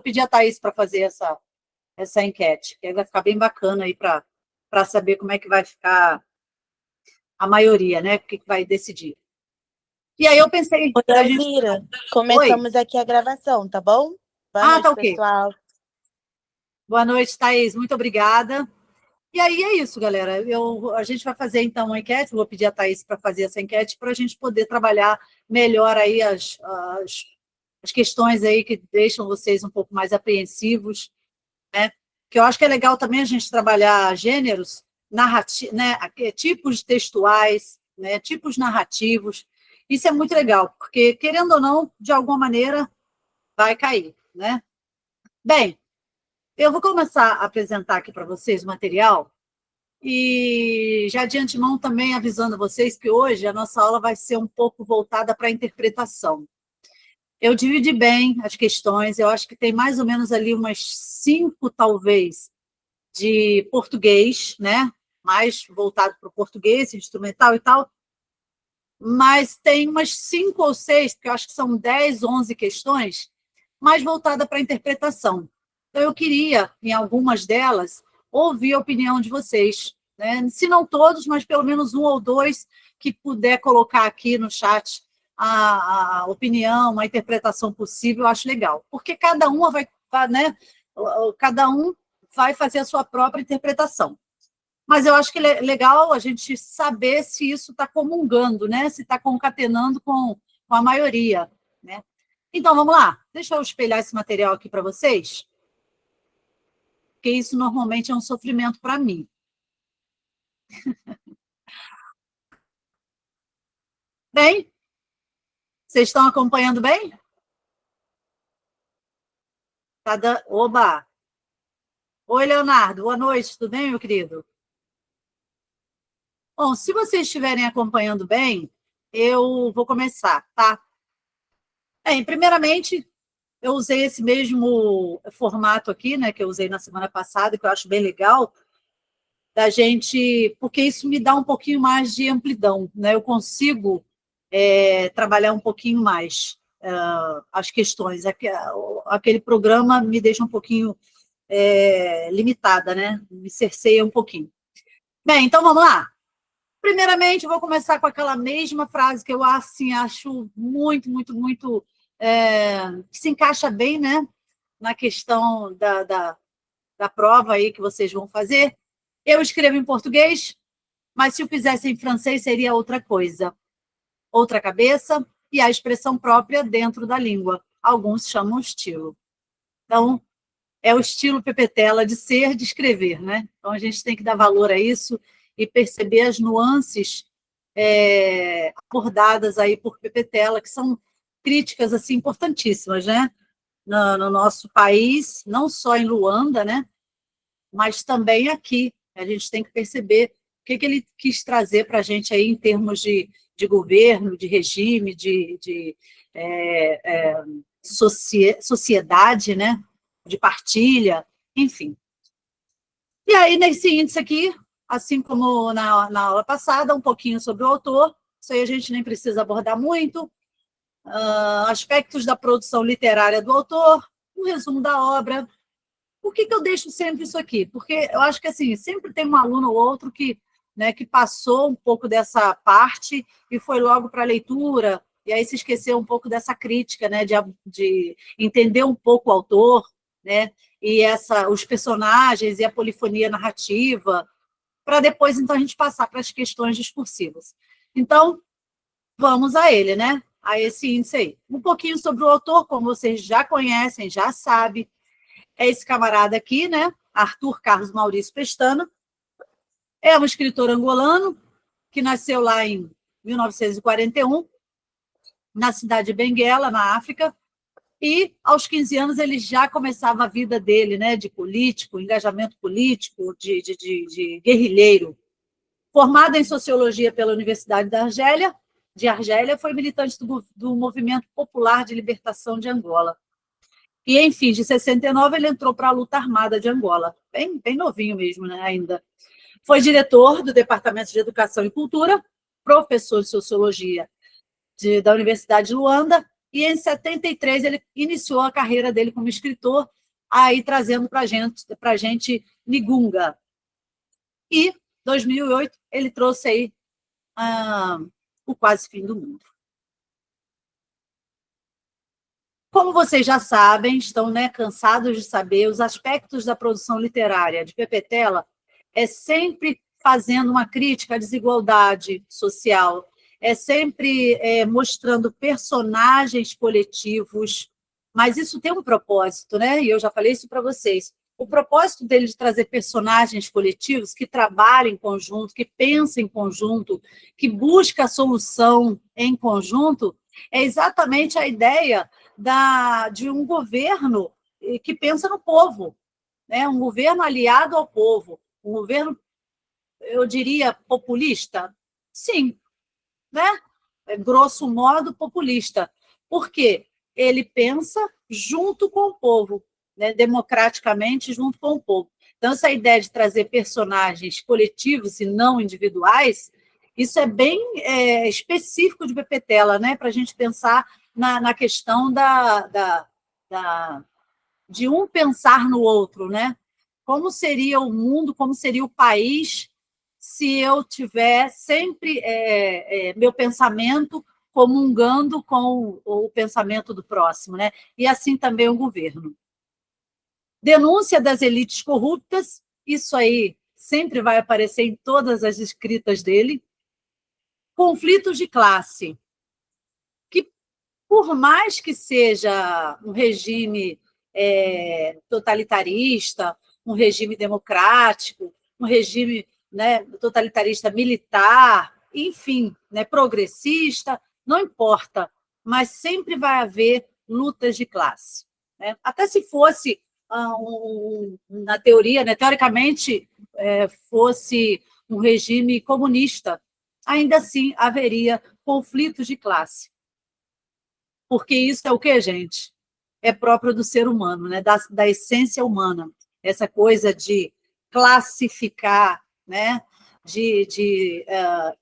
pedir a Thaís para fazer essa enquete, que vai ficar bem bacana aí para saber como é que vai ficar a maioria, né? O que vai decidir. E aí eu pensei... Oi, Elvira, começamos aqui a gravação, tá bom? Boa noite, tá ok. pessoal. Boa noite, Thaís, muito obrigada. E aí é isso, galera. A gente vai fazer, então, uma enquete, vou pedir a Thaís para fazer essa enquete para a gente poder trabalhar melhor aí as questões aí que deixam vocês um pouco mais apreensivos, né? Que eu acho que é legal também a gente trabalhar gêneros, né? Tipos textuais, né? Tipos narrativos. Isso é muito legal, porque, querendo ou não, de alguma maneira, vai cair, né? Bem, eu vou começar a apresentar aqui para vocês o material e já de antemão também avisando vocês que hoje a nossa aula vai ser um pouco voltada para a interpretação. Eu dividi bem as questões, eu acho que tem mais ou menos ali umas 5, talvez, de português, né? Mais voltado para o português, instrumental e tal, mas tem umas 5 ou 6, porque eu acho que são 10, 11 questões, mais voltada para a interpretação. Então, eu queria, em algumas delas, ouvir a opinião de vocês, né? Se não todos, mas pelo menos 1 ou 2 que puder colocar aqui no chat a opinião, a interpretação possível, eu acho legal. Porque cada uma né? Cada um vai fazer a sua própria interpretação. Mas eu acho que é legal a gente saber se isso está comungando, né? Se está concatenando com a maioria, né? Então, vamos lá. Deixa eu espelhar esse material aqui para vocês, porque isso normalmente é um sofrimento para mim. Bem? Vocês estão acompanhando bem? Oba! Oi, Leonardo. Boa noite. Tudo bem, meu querido? Bom, se vocês estiverem acompanhando bem, eu vou começar, tá? Bem, primeiramente, eu usei esse mesmo formato aqui, né, que eu usei na semana passada, que eu acho bem legal, da gente, porque isso me dá um pouquinho mais de amplidão, né? Eu consigo trabalhar um pouquinho mais as questões. Aquele programa me deixa um pouquinho limitada, né? Me cerceia um pouquinho. Bem, então vamos lá. Primeiramente, eu vou começar com aquela mesma frase que eu assim, acho muito, muito, muito... que se encaixa bem, né, na questão da prova aí que vocês vão fazer. Eu escrevo em português, mas se eu fizesse em francês seria outra coisa. Outra cabeça e a expressão própria dentro da língua. Alguns chamam estilo. Então, é o estilo Pepetela de ser, de escrever, né? Então, a gente tem que dar valor a isso e perceber as nuances abordadas aí por Pepetela, que são críticas assim, importantíssimas, né? No nosso país, não só em Luanda, né? Mas também aqui. A gente tem que perceber o que ele quis trazer para a gente aí em termos de governo, de regime, de sociedade, né? De partilha, enfim. E aí, nesse índice aqui, assim como na aula passada, um pouquinho sobre o autor, isso aí a gente nem precisa abordar muito, aspectos da produção literária do autor, um resumo da obra. Por que eu deixo sempre isso aqui? Porque eu acho que assim, sempre tem um aluno ou outro que passou um pouco dessa parte e foi logo para a leitura, e aí se esqueceu um pouco dessa crítica, né, de entender um pouco o autor, né, e os personagens e a polifonia narrativa, para depois, então, a gente passar para as questões discursivas. Então, vamos a ele, né, a esse índice aí. Um pouquinho sobre o autor, como vocês já conhecem, já sabem, é esse camarada aqui, né, Arthur Carlos Maurício Pestana. É um escritor angolano que nasceu lá em 1941, na cidade de Benguela, na África, e aos 15 anos ele já começava a vida dele, né, de político, engajamento político, de guerrilheiro. Formado em Sociologia pela Universidade de Argélia, foi militante do Movimento Popular de Libertação de Angola. E, em fim, de 69, ele entrou para a luta armada de Angola, bem novinho mesmo, né, ainda. Foi diretor do Departamento de Educação e Cultura, professor de Sociologia da Universidade de Luanda, e em 73 ele iniciou a carreira dele como escritor, aí trazendo para a gente Nigunga. E, 2008, ele trouxe aí O Quase Fim do Mundo. Como vocês já sabem, estão, né, cansados de saber, os aspectos da produção literária de Pepe Tela é sempre fazendo uma crítica à desigualdade social, é sempre mostrando personagens coletivos, mas isso tem um propósito, né? E eu já falei isso para vocês. O propósito dele de trazer personagens coletivos que trabalhem em conjunto, que pensem em conjunto, que busquem a solução em conjunto, é exatamente a ideia de um governo que pensa no povo, né? Um governo aliado ao povo, um governo, eu diria, populista? Sim, né? Grosso modo, populista. Por quê? Ele pensa junto com o povo, né? Democraticamente junto com o povo. Então, essa ideia de trazer personagens coletivos e não individuais, isso é bem específico de Pepe Tela, né? Para a gente pensar na questão de um pensar no outro, né? Como seria o mundo, como seria o país se eu tiver sempre meu pensamento comungando com o pensamento do próximo, né? E assim também o governo. Denúncia das elites corruptas, isso aí sempre vai aparecer em todas as escritas dele. Conflitos de classe, que por mais que seja um regime totalitarista, um regime democrático, um regime, né, totalitarista militar, enfim, né, progressista, não importa, mas sempre vai haver lutas de classe, né? Até se fosse, na teoria, né, teoricamente, fosse um regime comunista, ainda assim haveria conflitos de classe. Porque isso é o quê, gente? É próprio do ser humano, né? da essência humana. Essa coisa de classificar, né? De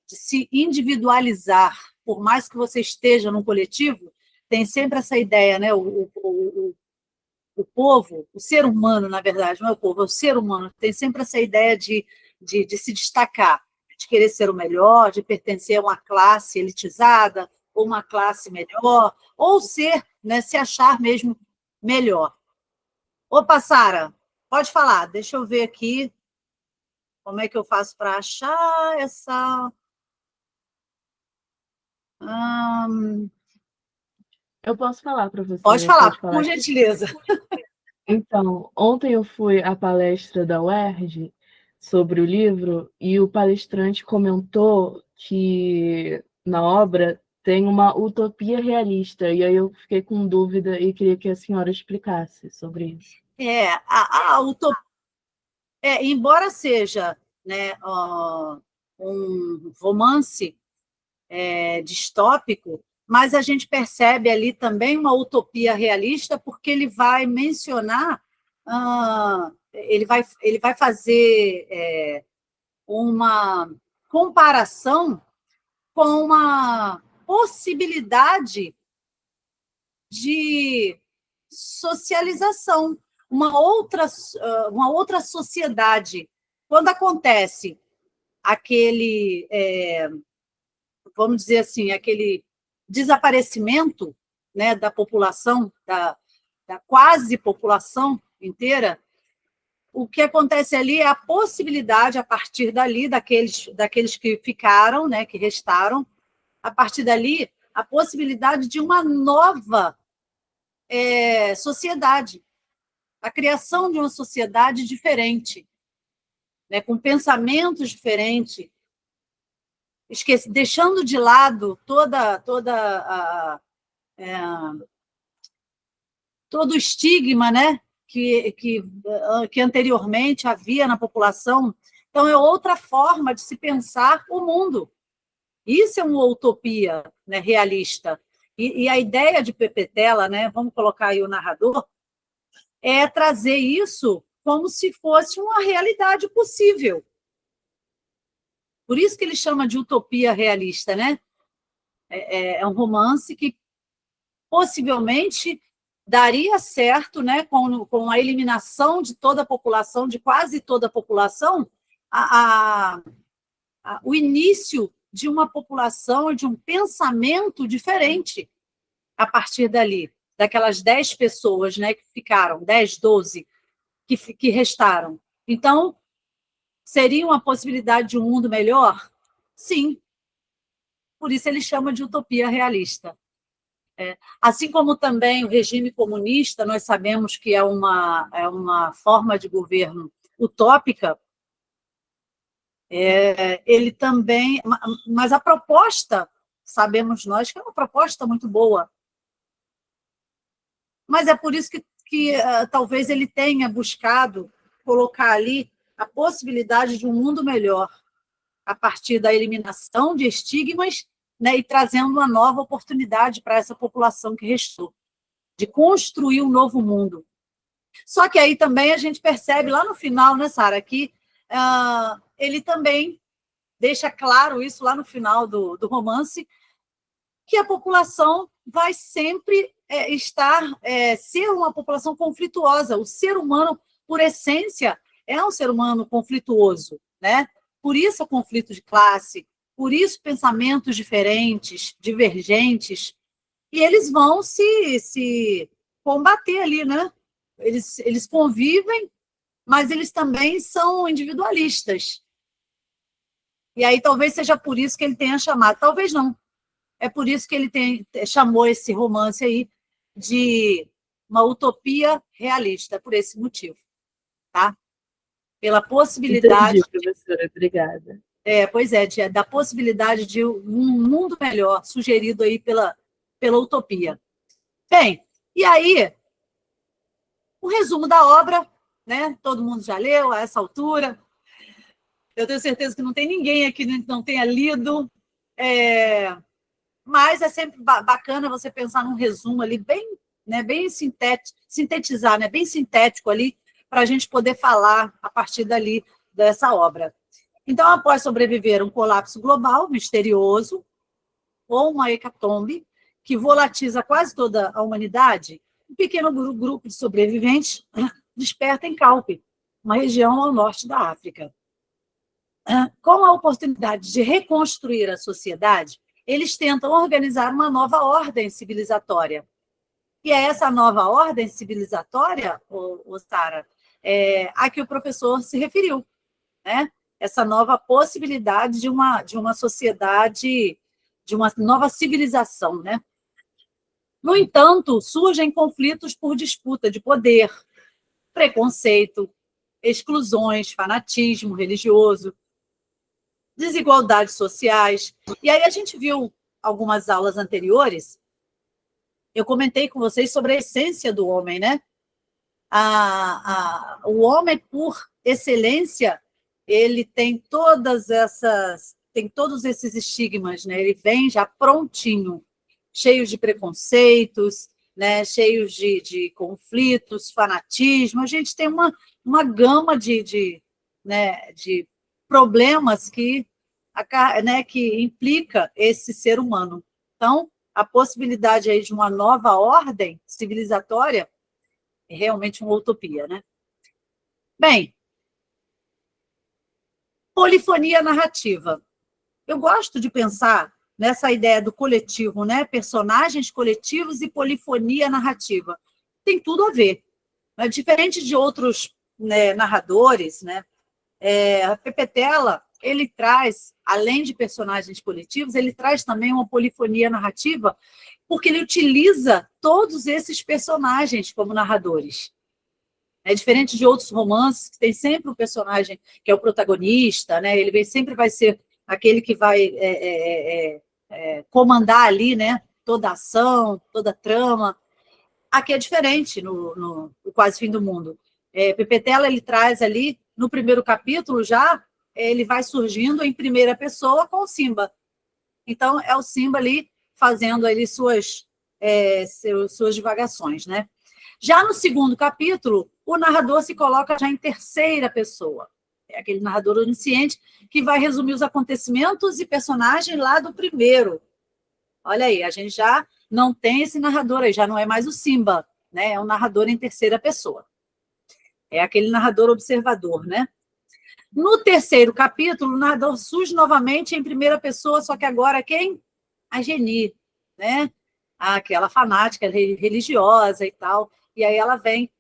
se individualizar. Por mais que você esteja num coletivo, tem sempre essa ideia, né? O povo, o ser humano, na verdade, não é o povo, é o ser humano, tem sempre essa ideia de se destacar, de querer ser o melhor, de pertencer a uma classe elitizada, ou uma classe melhor, ou ser, né, se achar mesmo melhor. Opa, Sara, pode falar, deixa eu ver aqui como é que eu faço para achar essa... Eu posso falar, Pode professora? falar, Pode falar por aqui? gentileza. Então, ontem eu fui à palestra da UERJ sobre o livro e o palestrante comentou que na obra tem uma utopia realista, e aí eu fiquei com dúvida e queria que a senhora explicasse sobre isso. A utopia, embora seja, né, um romance distópico, mas a gente percebe ali também uma utopia realista, porque ele vai mencionar, ele vai fazer uma comparação com uma possibilidade de socialização, uma outra sociedade. Quando acontece aquele, vamos dizer assim, aquele desaparecimento, né, da população, da quase população inteira, o que acontece ali é a possibilidade, a partir dali, daqueles que ficaram, né, que restaram, a partir dali, a possibilidade de uma nova sociedade, a criação de uma sociedade diferente, né, com pensamentos diferentes, deixando de lado todo o estigma, né, que anteriormente havia na população. Então, é outra forma de se pensar o mundo. Isso é uma utopia, né, realista. E a ideia de Pepe Tela, né, vamos colocar aí o narrador, é trazer isso como se fosse uma realidade possível. Por isso que ele chama de utopia realista, né? É um romance que possivelmente daria certo, né, com a eliminação de toda a população, de quase toda a população, o início de uma população, de um pensamento diferente a partir dali, daquelas 10 pessoas, né, que ficaram, 10, 12, que restaram. Então, seria uma possibilidade de um mundo melhor? Sim. Por isso ele chama de utopia realista. Assim como também o regime comunista, nós sabemos que é uma forma de governo utópica, ele também... Mas a proposta, sabemos nós, que é uma proposta muito boa. Mas é por isso que talvez ele tenha buscado colocar ali a possibilidade de um mundo melhor, a partir da eliminação de estigmas, né, e trazendo uma nova oportunidade para essa população que restou, de construir um novo mundo. Só que aí também a gente percebe lá no final, né, Sara, que ele também deixa claro isso lá no final do romance, que a população vai sempre ser uma população conflituosa. O ser humano, por essência, é um ser humano conflituoso, né? Por isso o conflito de classe, por isso pensamentos diferentes, divergentes, e eles vão se combater ali, né? Eles convivem, mas eles também são individualistas. E aí talvez seja por isso que ele tenha chamado, talvez não, é por isso que ele chamou esse romance aí de uma utopia realista, por esse motivo, tá? Pela possibilidade... Entendi, professora, obrigada. Pois é, da possibilidade de um mundo melhor, sugerido aí pela utopia. Bem, e aí, o resumo da obra, né? Todo mundo já leu a essa altura. Eu tenho certeza que não tem ninguém aqui que não tenha lido, mas é sempre bacana você pensar num resumo ali bem, né, bem sintetizar, né, bem sintético ali, para a gente poder falar a partir dali dessa obra. Então, após sobreviver um colapso global misterioso ou uma hecatombe que volatiza quase toda a humanidade, um pequeno grupo de sobreviventes desperta em Calpe, uma região ao norte da África. Com a oportunidade de reconstruir a sociedade, eles tentam organizar uma nova ordem civilizatória. E é essa nova ordem civilizatória, Sara, a que o professor se referiu, né? Essa nova possibilidade de uma sociedade, de uma nova civilização, né? No entanto, surgem conflitos por disputa de poder, preconceito, exclusões, fanatismo religioso, desigualdades sociais. E aí a gente viu algumas aulas anteriores, eu comentei com vocês sobre a essência do homem, né? O homem, por excelência, ele tem todos esses estigmas, né? Ele vem já prontinho, cheio de preconceitos, né? Cheios de conflitos, fanatismo. A gente tem uma gama de problemas que implica esse ser humano. Então, a possibilidade aí de uma nova ordem civilizatória é realmente uma utopia, né? Bem, polifonia narrativa. Eu gosto de pensar nessa ideia do coletivo, né? Personagens coletivos e polifonia narrativa. Tem tudo a ver. Mas, diferente de outros, né, narradores, né? A Pepetela, ele traz, além de personagens coletivos, ele traz também uma polifonia narrativa, porque ele utiliza todos esses personagens como narradores. É diferente de outros romances, que tem sempre um personagem que é o protagonista, né? Ele sempre vai ser aquele que vai comandar ali, né? Toda a ação, toda a trama. Aqui é diferente no Quase Fim do Mundo. Pepetela, ele traz ali, no primeiro capítulo já, ele vai surgindo em primeira pessoa com o Simba. Então, é o Simba ali fazendo ali suas divagações, né? Já no segundo capítulo, o narrador se coloca já em terceira pessoa. É aquele narrador onisciente que vai resumir os acontecimentos e personagens lá do primeiro. Olha aí, a gente já não tem esse narrador aí, já não é mais o Simba, né? É um narrador em terceira pessoa. É aquele narrador observador, né? No terceiro capítulo, o narrador surge novamente em primeira pessoa, só que agora quem? A Geni, né? Aquela fanática religiosa e tal. E aí ela vem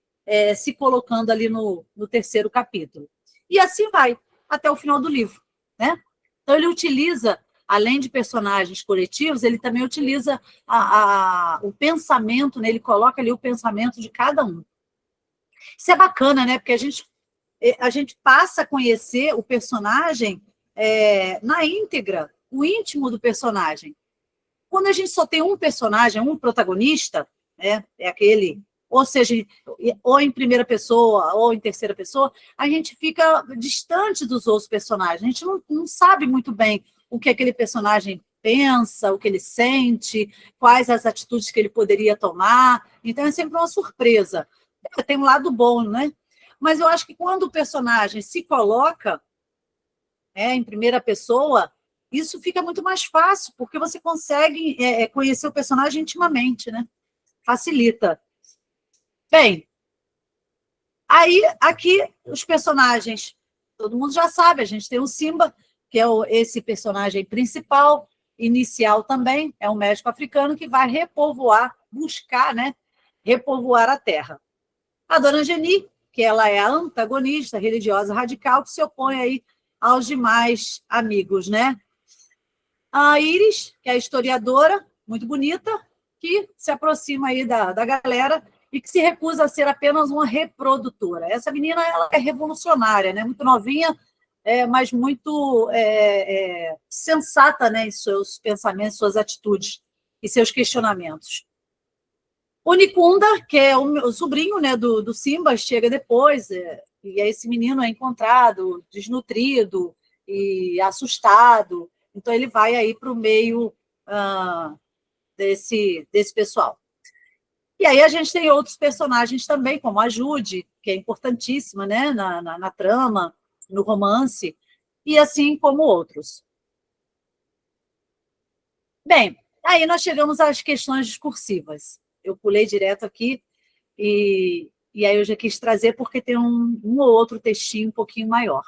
se colocando ali no terceiro capítulo. E assim vai, até o final do livro, né? Então ele utiliza, além de personagens coletivos, ele também utiliza o pensamento, né? Ele coloca ali o pensamento de cada um. Isso é bacana, né? Porque a gente passa a conhecer o personagem na íntegra, o íntimo do personagem. Quando a gente só tem um personagem, um protagonista, né, é aquele, ou seja, ou em primeira pessoa ou em terceira pessoa, a gente fica distante dos outros personagens. A gente não sabe muito bem o que aquele personagem pensa, o que ele sente, quais as atitudes que ele poderia tomar. Então, é sempre uma surpresa. Tem um lado bom, né? Mas eu acho que quando o personagem se coloca em primeira pessoa, isso fica muito mais fácil, porque você consegue conhecer o personagem intimamente, né? Facilita. Bem, aí aqui os personagens, todo mundo já sabe, a gente tem o Simba, que é esse personagem principal, inicial também, é um médico africano que vai repovoar, buscar, né? Repovoar a Terra. A Dona Geni, que ela é a antagonista religiosa radical que se opõe aí aos demais amigos, né? A Iris, que é a historiadora, muito bonita, que se aproxima aí da galera e que se recusa a ser apenas uma reprodutora. Essa menina ela é revolucionária, né? Muito novinha, mas muito sensata, né, em seus pensamentos, suas atitudes e seus questionamentos. O Nicunda, que é o sobrinho, né, do Simba, chega depois, e esse menino é encontrado desnutrido e assustado, então ele vai aí para o meio desse pessoal. E aí a gente tem outros personagens também, como a Jude, que é importantíssima, né, na trama, no romance, e assim como outros. Bem, aí nós chegamos às questões discursivas. Eu pulei direto aqui, e aí eu já quis trazer porque tem um ou outro textinho um pouquinho maior.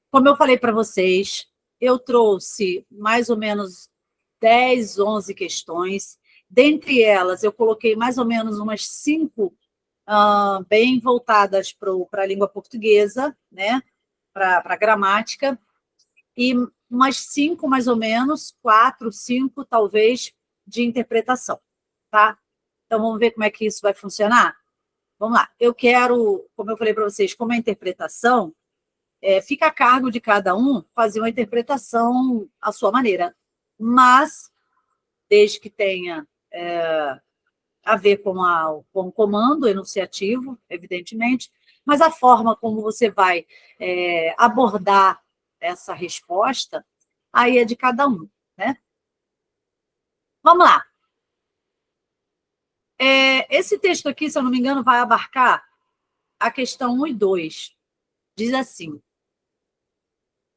Como eu falei para vocês, eu trouxe mais ou menos 10, 11 questões. Dentre elas, eu coloquei mais ou menos umas 5 bem voltadas para a língua portuguesa, né? Para a gramática, e umas 5, mais ou menos, 4, 5, talvez, de interpretação. Tá? Então, vamos ver como é que isso vai funcionar? Vamos lá. Eu quero, como eu falei para vocês, como a interpretação, fica a cargo de cada um fazer uma interpretação à sua maneira, mas desde que tenha a ver com o comando enunciativo, evidentemente, mas a forma como você vai abordar essa resposta, aí é de cada um, né? Vamos lá. Esse texto aqui, se eu não me engano, vai abarcar a questão 1 e 2. Diz assim: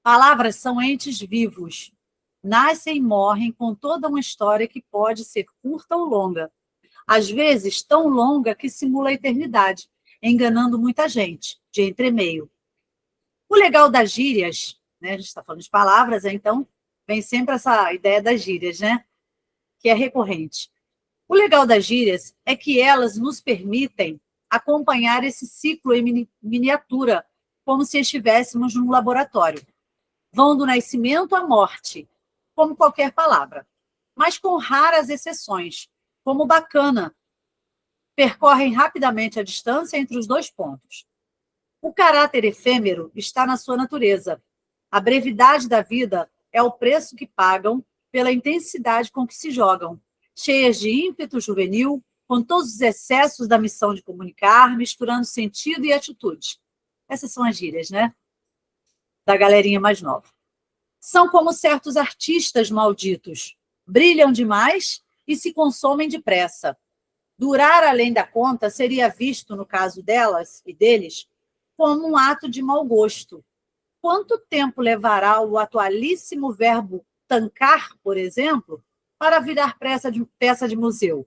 palavras são entes vivos, nascem e morrem com toda uma história que pode ser curta ou longa, às vezes tão longa que simula a eternidade, enganando muita gente, de entremeio. O legal das gírias, né, a gente está falando de palavras, então vem sempre essa ideia das gírias, né, que é recorrente. O legal das gírias é que elas nos permitem acompanhar esse ciclo em miniatura, como se estivéssemos num laboratório. Vão do nascimento à morte, como qualquer palavra, mas com raras exceções, como bacana, percorrem rapidamente a distância entre os dois pontos. O caráter efêmero está na sua natureza. A brevidade da vida é o preço que pagam pela intensidade com que se jogam, cheias de ímpeto juvenil, com todos os excessos da missão de comunicar, misturando sentido e atitude. Essas são as gírias, né? Da galerinha mais nova. São como certos artistas malditos. Brilham demais e se consomem depressa. Durar além da conta seria visto, no caso delas e deles, como um ato de mau gosto. Quanto tempo levará o atualíssimo verbo tancar, por exemplo, para virar peça de museu.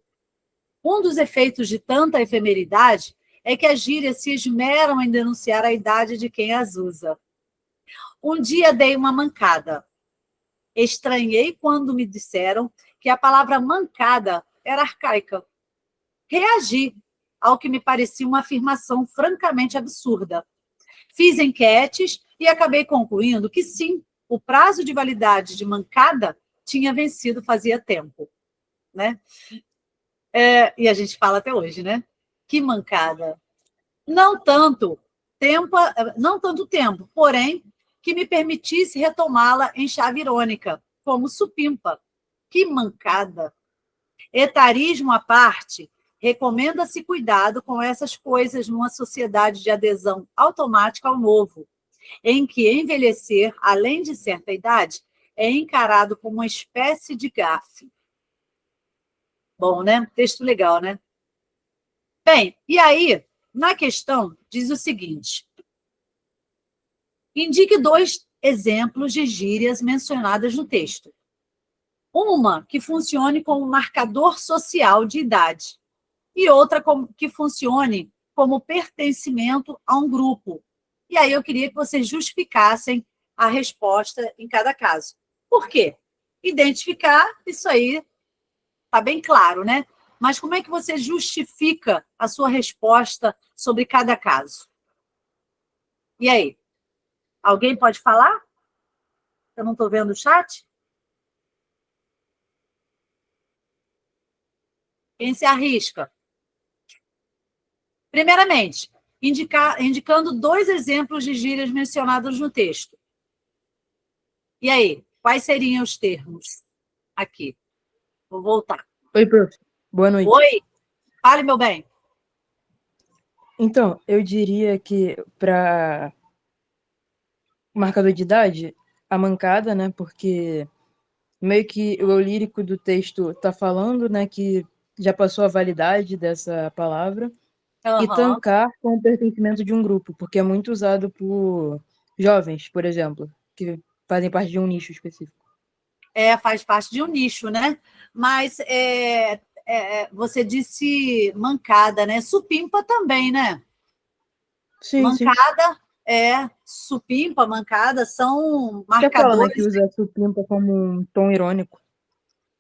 Um dos efeitos de tanta efemeridade é que as gírias se esmeram em denunciar a idade de quem as usa. Um dia dei uma mancada. Estranhei quando me disseram que a palavra mancada era arcaica. Reagi ao que me parecia uma afirmação francamente absurda. Fiz enquetes e acabei concluindo que sim, o prazo de validade de mancada tinha vencido fazia tempo, né? E a gente fala até hoje, né? Que mancada. Não tanto tempo, porém, que me permitisse retomá-la em chave irônica, como supimpa. Que mancada. Etarismo à parte, recomenda-se cuidado com essas coisas numa sociedade de adesão automática ao novo, em que envelhecer, além de certa idade, é encarado como uma espécie de gafe. Bom, né? Texto legal, né? Bem, e aí, na questão, diz o seguinte: indique 2 exemplos de gírias mencionadas no texto. Uma que funcione como marcador social de idade e outra que funcione como pertencimento a um grupo. E aí eu queria que vocês justificassem a resposta em cada caso. Por quê? Identificar, isso aí está bem claro, né? Mas como é que você justifica a sua resposta sobre cada caso? E aí? Alguém pode falar? Eu não estou vendo o chat? Quem se arrisca? Primeiramente, indicando 2 exemplos de gírias mencionados no texto. E aí, quais seriam os termos aqui? Vou voltar. Oi, prof. Boa noite. Oi, fale, meu bem. Então, eu diria que para marcador de idade, a mancada, né? Porque meio que o eu lírico do texto está falando, né, que já passou a validade dessa palavra. E tancar com o pertencimento de um grupo, porque é muito usado por jovens, por exemplo, que fazem parte de um nicho específico. Faz parte de um nicho, né? Mas você disse mancada, né? Supimpa também, né? Sim, mancada, supimpa, mancada, são Você fala, né, marcadores. que usa supimpa como um tom irônico.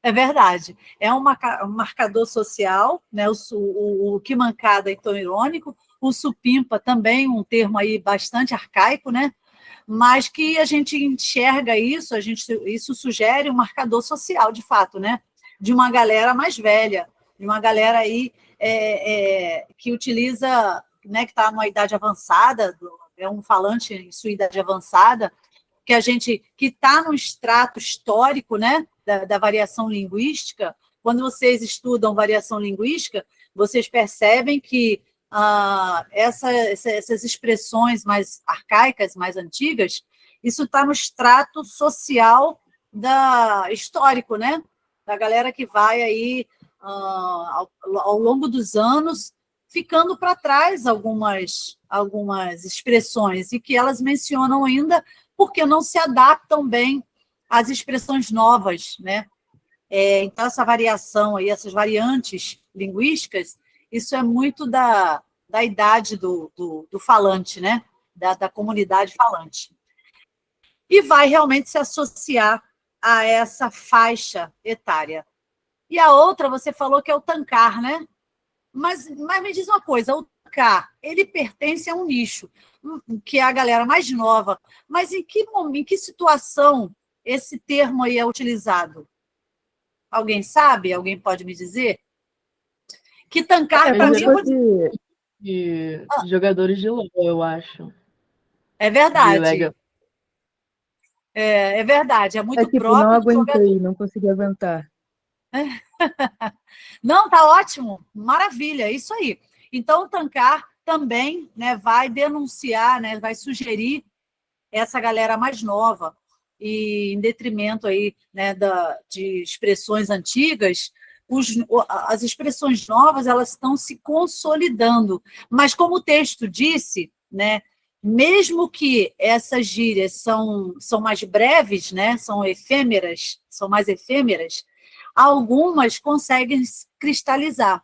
É verdade. É um marcador social, né? O que mancada em tom irônico, o supimpa também, um termo aí bastante arcaico, né? Mas que a gente enxerga isso, isso sugere um marcador social, de fato, né? De uma galera mais velha, de uma galera aí que utiliza, né, que está numa idade avançada, é um falante em sua idade avançada, que está no extrato histórico, né, da variação linguística. Quando vocês estudam variação linguística, vocês percebem que essas expressões mais arcaicas, mais antigas, isso está no extrato social histórico, né? Da galera que vai aí, ao longo dos anos, ficando para trás algumas expressões, e que elas mencionam ainda porque não se adaptam bem às expressões novas, né? Então, essa variação aí, essas variantes linguísticas, isso é muito da idade do falante, né? Da comunidade falante. E vai realmente se associar a essa faixa etária. E a outra, você falou que é o tancar, né? Mas me diz uma coisa, o tancar, ele pertence a um nicho, que é a galera mais nova. Mas em que situação esse termo aí é utilizado? Alguém sabe? Alguém pode me dizer? Que tancar, para mim... De jogadores de LoL, eu acho. É verdade. É verdade, é muito tipo, próprio. Não aguentei, não consegui aguentar. Não, tá ótimo, maravilha, é isso aí. Então, o tancar também, né, vai denunciar, né, vai sugerir essa galera mais nova, e em detrimento aí, né, de expressões antigas, as expressões novas, elas estão se consolidando. Mas, como o texto disse, né, mesmo que essas gírias são mais breves, né, são mais efêmeras, Algumas conseguem cristalizar,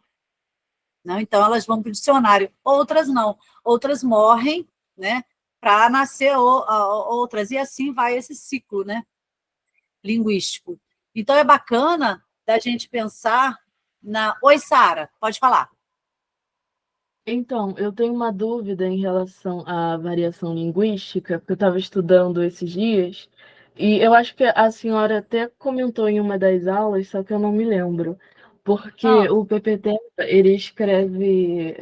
né? Então, elas vão para o dicionário. Outras não. Outras morrem, né, para nascer outras. E assim vai esse ciclo, né, linguístico. Então, é bacana da gente pensar na... Oi, Sara, pode falar. Então, eu tenho uma dúvida em relação à variação linguística, porque eu estava estudando esses dias, e eu acho que a senhora até comentou em uma das aulas, só que eu não me lembro, porque o PPT, ele escreve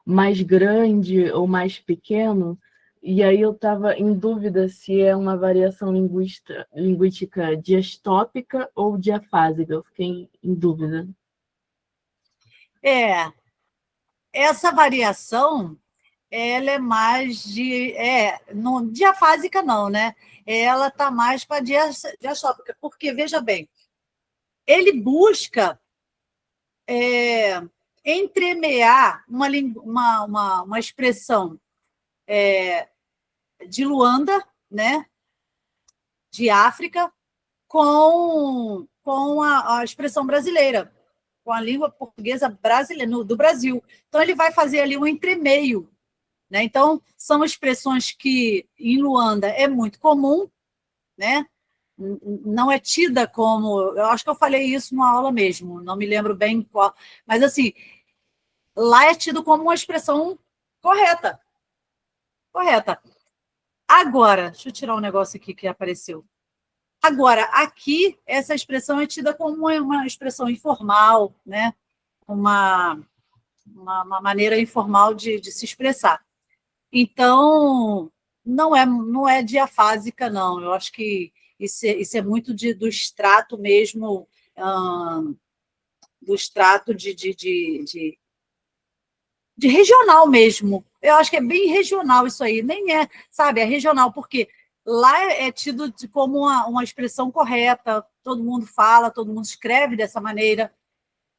mais grande ou mais pequeno, e aí eu estava em dúvida se é uma variação linguística diastópica ou diafásica, eu fiquei em dúvida. Essa variação, ela é mais não, diafásica não, né? Ela está mais para diastópica, porque, veja bem, ele busca entremear uma expressão de Luanda, né, de África, com a expressão brasileira, com a língua portuguesa brasileira, do Brasil. Então, ele vai fazer ali um entremeio, né? Então, são expressões que em Luanda é muito comum, né? Não é tida como... Eu acho que eu falei isso numa aula mesmo, não me lembro bem qual. Mas, assim, lá é tido como uma expressão correta. Correta. Agora, deixa eu tirar um negócio aqui que apareceu. Agora, aqui, essa expressão é tida como uma expressão informal, né? Uma maneira informal de se expressar. Então, não é diafásica, não. Eu acho que isso é muito do extrato mesmo, do extrato de regional mesmo. Eu acho que é bem regional isso aí. Nem é, sabe, é regional, porque lá é tido como uma expressão correta, todo mundo fala, todo mundo escreve dessa maneira.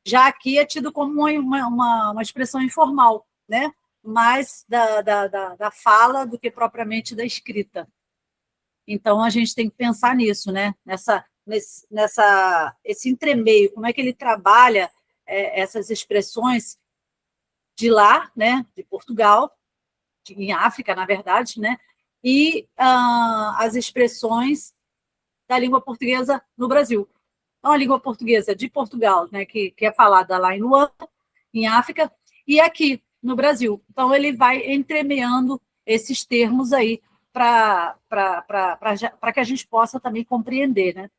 Já aqui é tido como uma expressão informal, né? Mais da fala do que propriamente da escrita. Então, a gente tem que pensar nisso, né? Esse entremeio, como é que ele trabalha essas expressões de lá, né? De Portugal, em África, na verdade, né? E as expressões da língua portuguesa no Brasil. Então, a língua portuguesa de Portugal, né, que é falada lá em Luanda, em África, e aqui no Brasil. Então, ele vai entremeando esses termos aí para que a gente possa também compreender, né?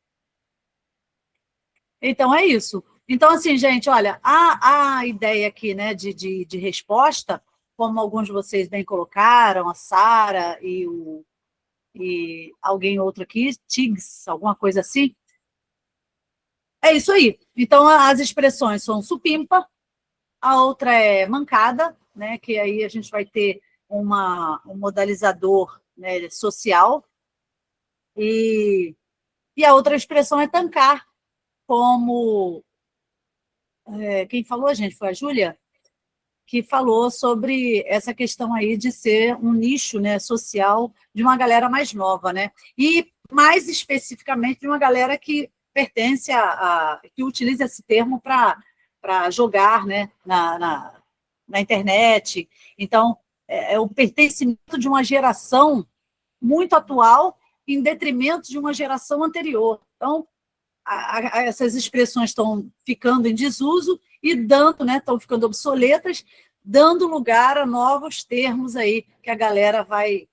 Então, é isso. Então, assim, gente, olha, a ideia aqui, né, de resposta, como alguns de vocês bem colocaram, a Sara e alguém outro aqui, Tigs, alguma coisa assim, é isso aí. Então, as expressões são supimpa, a outra é mancada, né, que aí a gente vai ter um modalizador, né, social, e a outra expressão é tancar, como... quem falou, gente, foi a Júlia, que falou sobre essa questão aí de ser um nicho, né, social de uma galera mais nova, né? E, mais especificamente, de uma galera que pertence que utiliza esse termo para jogar, né, na internet. Então, é o pertencimento de uma geração muito atual em detrimento de uma geração anterior. Então, essas expressões estão ficando em desuso e dando, né, estão ficando obsoletas, dando lugar a novos termos aí que a galera vai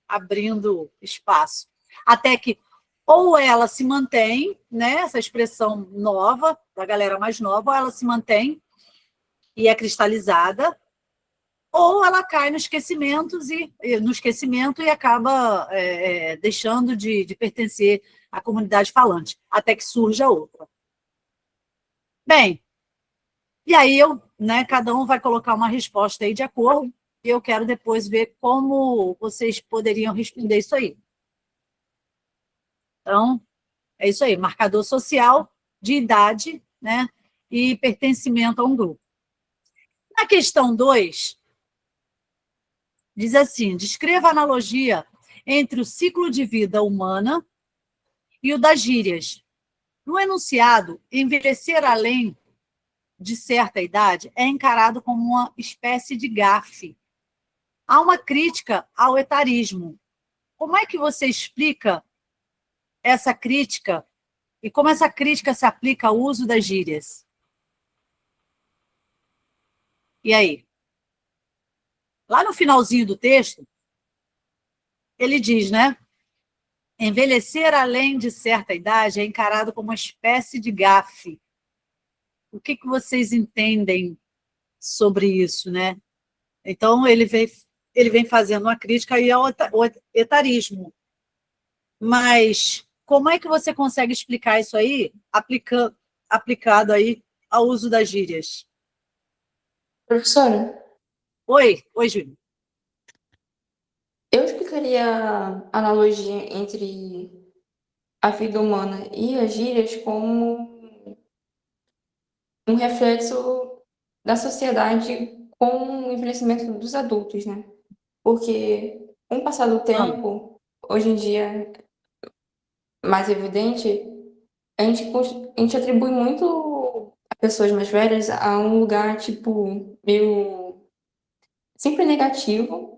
abrindo espaço. Até que ou ela se mantém, né, essa expressão nova, da galera mais nova, ou ela se mantém e é cristalizada, ou ela cai no esquecimento e acaba deixando de pertencer à comunidade falante, até que surja outra. Bem, e aí cada um vai colocar uma resposta aí de acordo, e eu quero depois ver como vocês poderiam responder isso aí. Então, é isso aí, marcador social de idade, né, e pertencimento a um grupo. Na questão 2, diz assim, descreva a analogia entre o ciclo de vida humana e o das gírias. No enunciado, envelhecer além de certa idade é encarado como uma espécie de gafe. Há uma crítica ao etarismo. Como é que você explica essa crítica e como essa crítica se aplica ao uso das gírias? E aí? Lá no finalzinho do texto, ele diz, né? Envelhecer além de certa idade é encarado como uma espécie de gafe. O que vocês entendem sobre isso, né? Então, ele vem fazendo uma crítica aí ao etarismo. Mas como é que você consegue explicar isso aí, aplicado aí ao uso das gírias? Professora, Oi, Júlio. eu explicaria a analogia entre a vida humana e as gírias como um reflexo da sociedade com o envelhecimento dos adultos, né? Porque, com o passar do tempo, hoje em dia, mais evidente, a gente atribui muito a pessoas mais velhas a um lugar, tipo, meio sempre negativo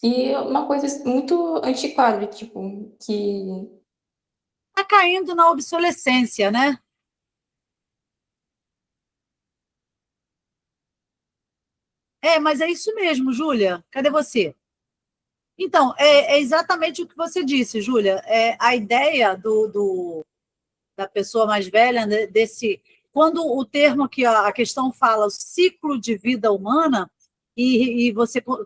e uma coisa muito antiquada, tipo, que... Está caindo na obsolescência, né? Mas é isso mesmo, Júlia. Cadê você? Então, é exatamente o que você disse, Júlia. A ideia da pessoa mais velha, né, quando o termo que a questão fala, o ciclo de vida humana, e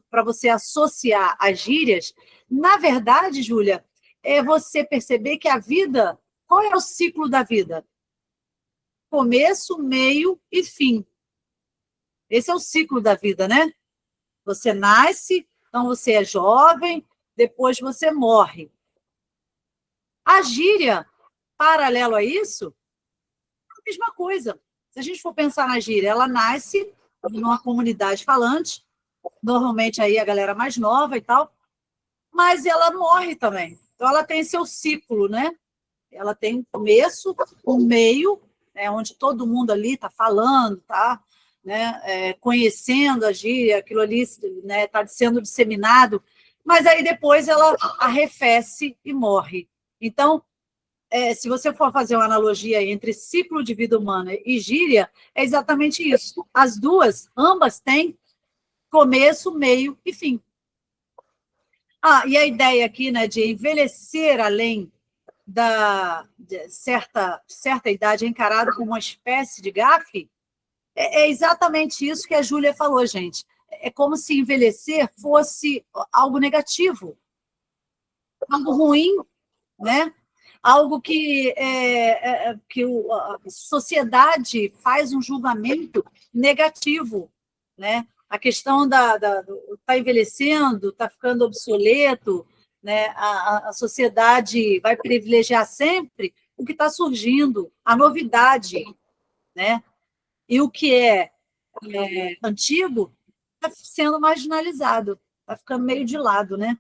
para você associar as gírias, na verdade, Júlia, é você perceber que a vida, qual é o ciclo da vida? Começo, meio e fim. Esse é o ciclo da vida, né? Você nasce, então você é jovem, depois você morre. A gíria, paralelo a isso, é a mesma coisa. Se a gente for pensar na gíria, ela nasce numa comunidade falante, normalmente aí a galera mais nova e tal, mas ela morre também. Então ela tem seu ciclo, né? Ela tem um começo, um meio, onde todo mundo ali está falando, tá, né, conhecendo a gíria, aquilo ali está, né, sendo disseminado, mas aí depois ela arrefece e morre. Então, se você for fazer uma analogia entre ciclo de vida humana e gíria, é exatamente isso. As duas, ambas têm começo, meio e fim. E a ideia aqui, né, de envelhecer além de certa idade é encarado como uma espécie de gafe, é exatamente isso que a Júlia falou, gente. É como se envelhecer fosse algo negativo, algo ruim, né? Algo que a sociedade faz um julgamento negativo, né? A questão tá envelhecendo, está ficando obsoleto, né? A sociedade vai privilegiar sempre o que está surgindo, a novidade, né? E o que é antigo está sendo marginalizado, está ficando meio de lado, né?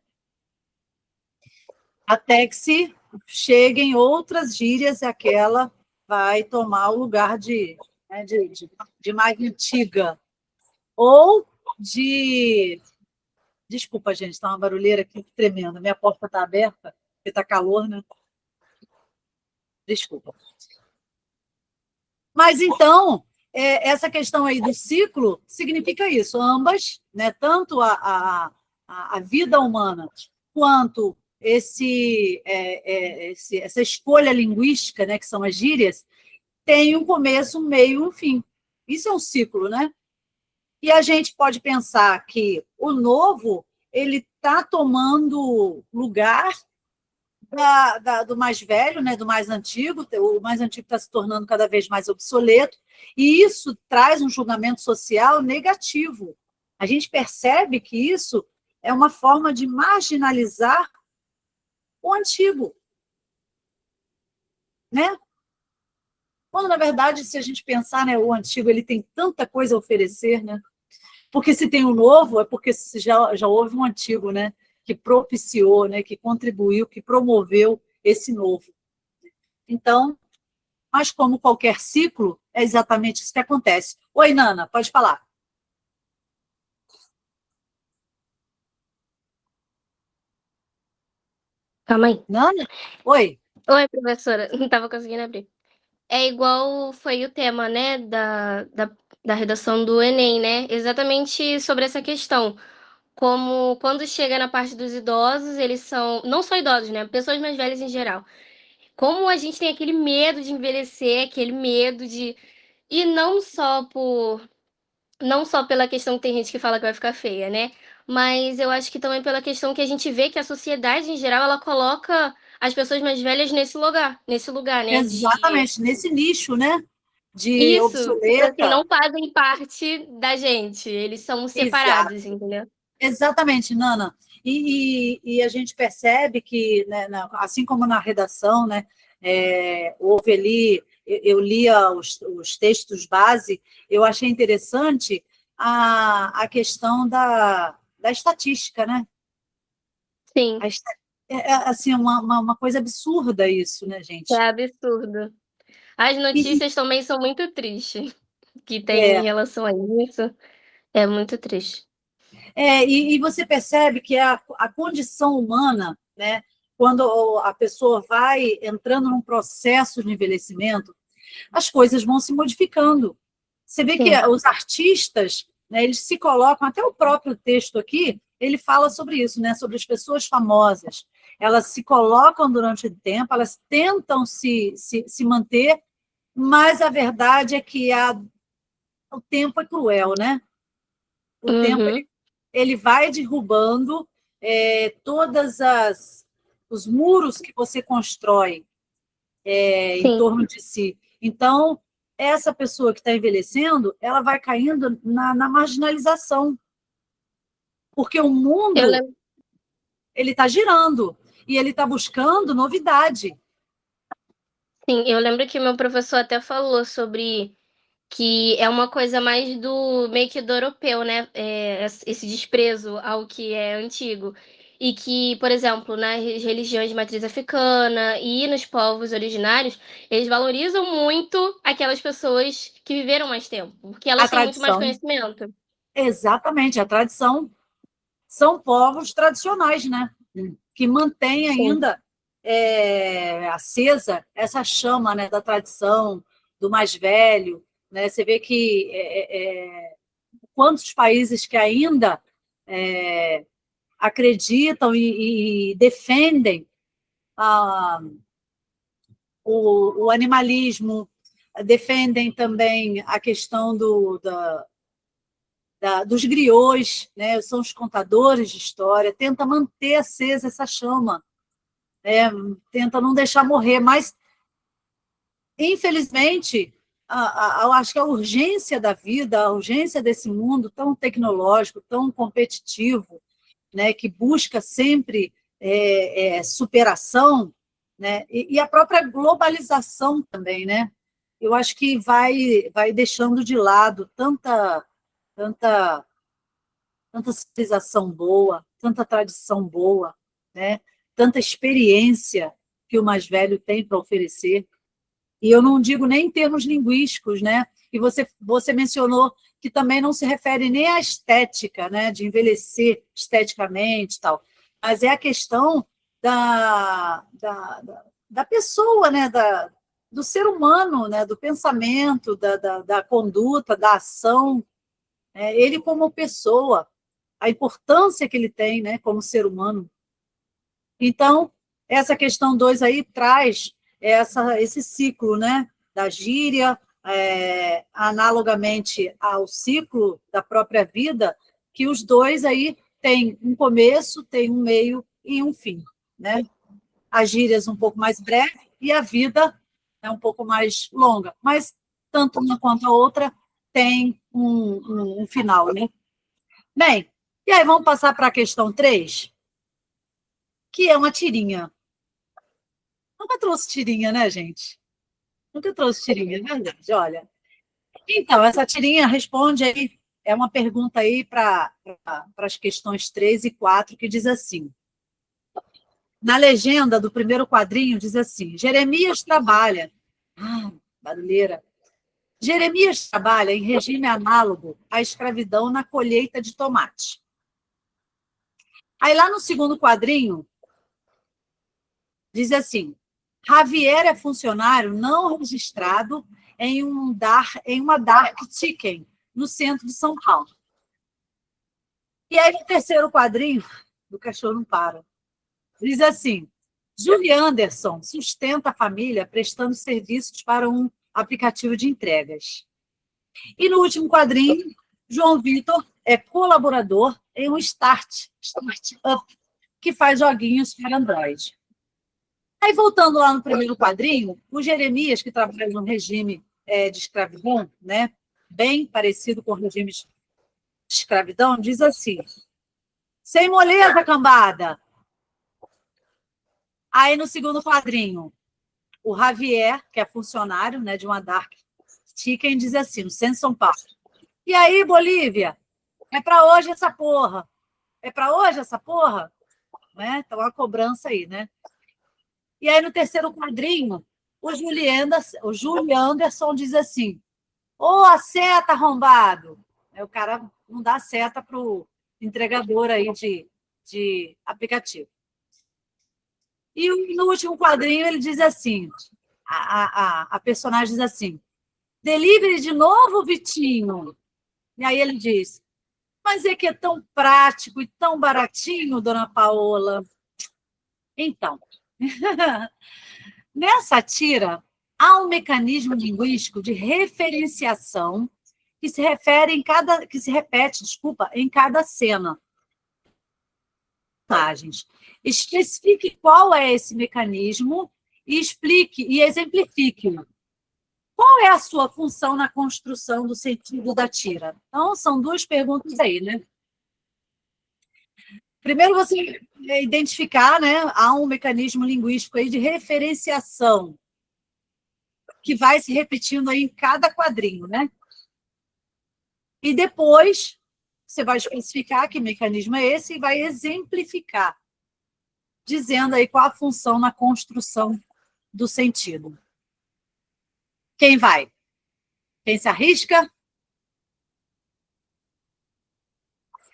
Até que se cheguem outras gírias, aquela vai tomar o lugar né, de mais antiga. Ou de... Desculpa, gente, está uma barulheira aqui tremenda. Minha porta está aberta, porque está calor, né? Desculpa. Mas, então, essa questão aí do ciclo significa isso. Ambas, né, tanto a vida humana quanto essa escolha linguística, né, que são as gírias, tem um começo, um meio e um fim. Isso é um ciclo, né? E a gente pode pensar que o novo ele está tomando lugar do mais velho, né, do mais antigo. O mais antigo está se tornando cada vez mais obsoleto, e isso traz um julgamento social negativo. A gente percebe que isso é uma forma de marginalizar o antigo, né? Quando, na verdade, se a gente pensar, né, o antigo ele tem tanta coisa a oferecer, né? Porque se tem o novo, é porque já houve um antigo, né? Que propiciou, né? Que contribuiu, que promoveu esse novo. Então, mas como qualquer ciclo, é exatamente isso que acontece. Oi, Nana, pode falar. Calma aí. Nana? Oi. Oi, professora. Não estava conseguindo abrir. É igual foi o tema, né, da redação do Enem, né? Exatamente sobre essa questão. Como quando chega na parte dos idosos, eles são, não só idosos, né? Pessoas mais velhas em geral. Como a gente tem aquele medo de envelhecer, aquele medo de. E não só pela questão que tem gente que fala que vai ficar feia, né? Mas eu acho que também pela questão que a gente vê que a sociedade em geral ela coloca as pessoas mais velhas nesse lugar, né? Exatamente, nesse nicho, né? De Isso, tipo assim, obsoleta. não fazem parte da gente, eles são Exato. separados, entendeu? Exatamente, Nana. E a gente percebe que, né, assim como na redação, né, houve ali, eu lia os textos base, eu achei interessante a questão da estatística, né? Sim, Assim, uma coisa absurda isso, né, é gente? absurdo. As E, notícias também são muito tristes que tem em é, relação a isso. É muito triste. e você percebe que a condição humana, né, quando a pessoa vai entrando num processo de envelhecimento, as coisas vão se modificando. Você vê que Sim. os artistas, né, eles se colocam, até o próprio texto aqui, ele fala sobre isso, né, sobre as pessoas famosas. Elas se colocam durante o tempo, elas tentam se manter, mas a verdade é que o tempo é cruel, né? O tempo Uhum. ele vai derrubando todas os muros que você constrói em Sim. torno de si. Então, essa pessoa que está envelhecendo, ela vai caindo na marginalização, porque o Eu mundo lembro, ele está girando e ele está buscando novidade. sim, eu lembro que meu professor até falou sobre que é uma coisa mais do meio que do europeu, né? Esse desprezo ao que é antigo. E que, por exemplo, nas religiões de matriz africana e nos povos originários, eles valorizam muito aquelas pessoas que viveram mais tempo, porque A elas têm muito mais tradição, conhecimento. exatamente, a tradição são povos tradicionais, né? Que mantém Sim. ainda acesa essa chama, né, da tradição, do mais velho. Né? Você vê que quantos países que ainda acreditam e defendem ah, o animalismo, defendem também a questão dos griots, né? São os contadores de história, tenta manter acesa essa chama, né? Tenta não deixar morrer, mas, infelizmente, eu acho que a urgência da vida, a urgência desse mundo tão tecnológico, tão competitivo, né, que busca sempre superação, né, e a própria globalização também, né? Eu acho que vai deixando de lado tanta tanta civilização boa, tanta tradição boa, né? Tanta experiência que o mais velho tem para oferecer. E eu não digo nem em termos linguísticos, né? E você mencionou que também não se refere nem à estética, né? De envelhecer esteticamente e tal, mas é a questão da pessoa, né? Do ser humano, né? Do pensamento, da conduta, da ação, ele como pessoa, a importância que ele tem, né, como ser humano. Então, essa questão 2 aí traz esse ciclo, né, da gíria, analogamente ao ciclo da própria vida, que os dois aí têm um começo, tem um meio e um fim, né? As gírias um pouco mais breve e a vida é um pouco mais longa, mas tanto uma quanto a outra tem um final, né? Bem, e aí vamos passar para a questão 3, que é uma tirinha. Nunca trouxe tirinha, né, gente? Nunca trouxe tirinha, é verdade, olha. Então, essa tirinha responde aí, é uma pergunta aí para as questões 3 e 4, que diz assim, na legenda do primeiro quadrinho, diz assim, Jeremias trabalha. barulheira. Jeremias trabalha em regime análogo à escravidão na colheita de tomate. Aí, lá no segundo quadrinho, diz assim: Javier é funcionário não registrado em uma dark chicken, no centro de São Paulo. E aí, no terceiro quadrinho, do cachorro não para, diz assim: Julie Anderson sustenta a família prestando serviços para um aplicativo de entregas. E no último quadrinho, João Vitor é colaborador em um startup que faz joguinhos para Android. Aí, voltando lá no primeiro quadrinho, o Jeremias, que trabalha no regime de escravidão, né, bem parecido com o regime de escravidão, diz assim: sem moleza, cambada. Aí, no segundo quadrinho, o Javier, que é funcionário, né, de uma dark chicken, diz assim, no centro de São Paulo: e aí, Bolívia? É para hoje essa porra? É para hoje essa porra? Né? Então, uma cobrança aí, né? E aí, no terceiro quadrinho, o Júlio Anderson diz assim: ô, a seta, arrombado! Aí o cara não dá seta para o entregador aí de aplicativo. E no último quadrinho, ele diz assim, a personagem diz assim: delivery de novo, Vitinho? E aí ele diz: mas é que é tão prático e tão baratinho, dona Paola. Então, nessa tira, há um mecanismo linguístico de referenciação que se repete em cada cena. Especifique qual é esse mecanismo e explique e exemplifique-o. Qual é a sua função na construção do sentido da tira? Então, são duas perguntas aí, né? Primeiro, você identificar, né? Há um mecanismo linguístico aí de referenciação que vai se repetindo aí em cada quadrinho, né? E depois, você vai especificar que mecanismo é esse e vai exemplificar, dizendo aí qual a função na construção do sentido. Quem vai? Quem se arrisca?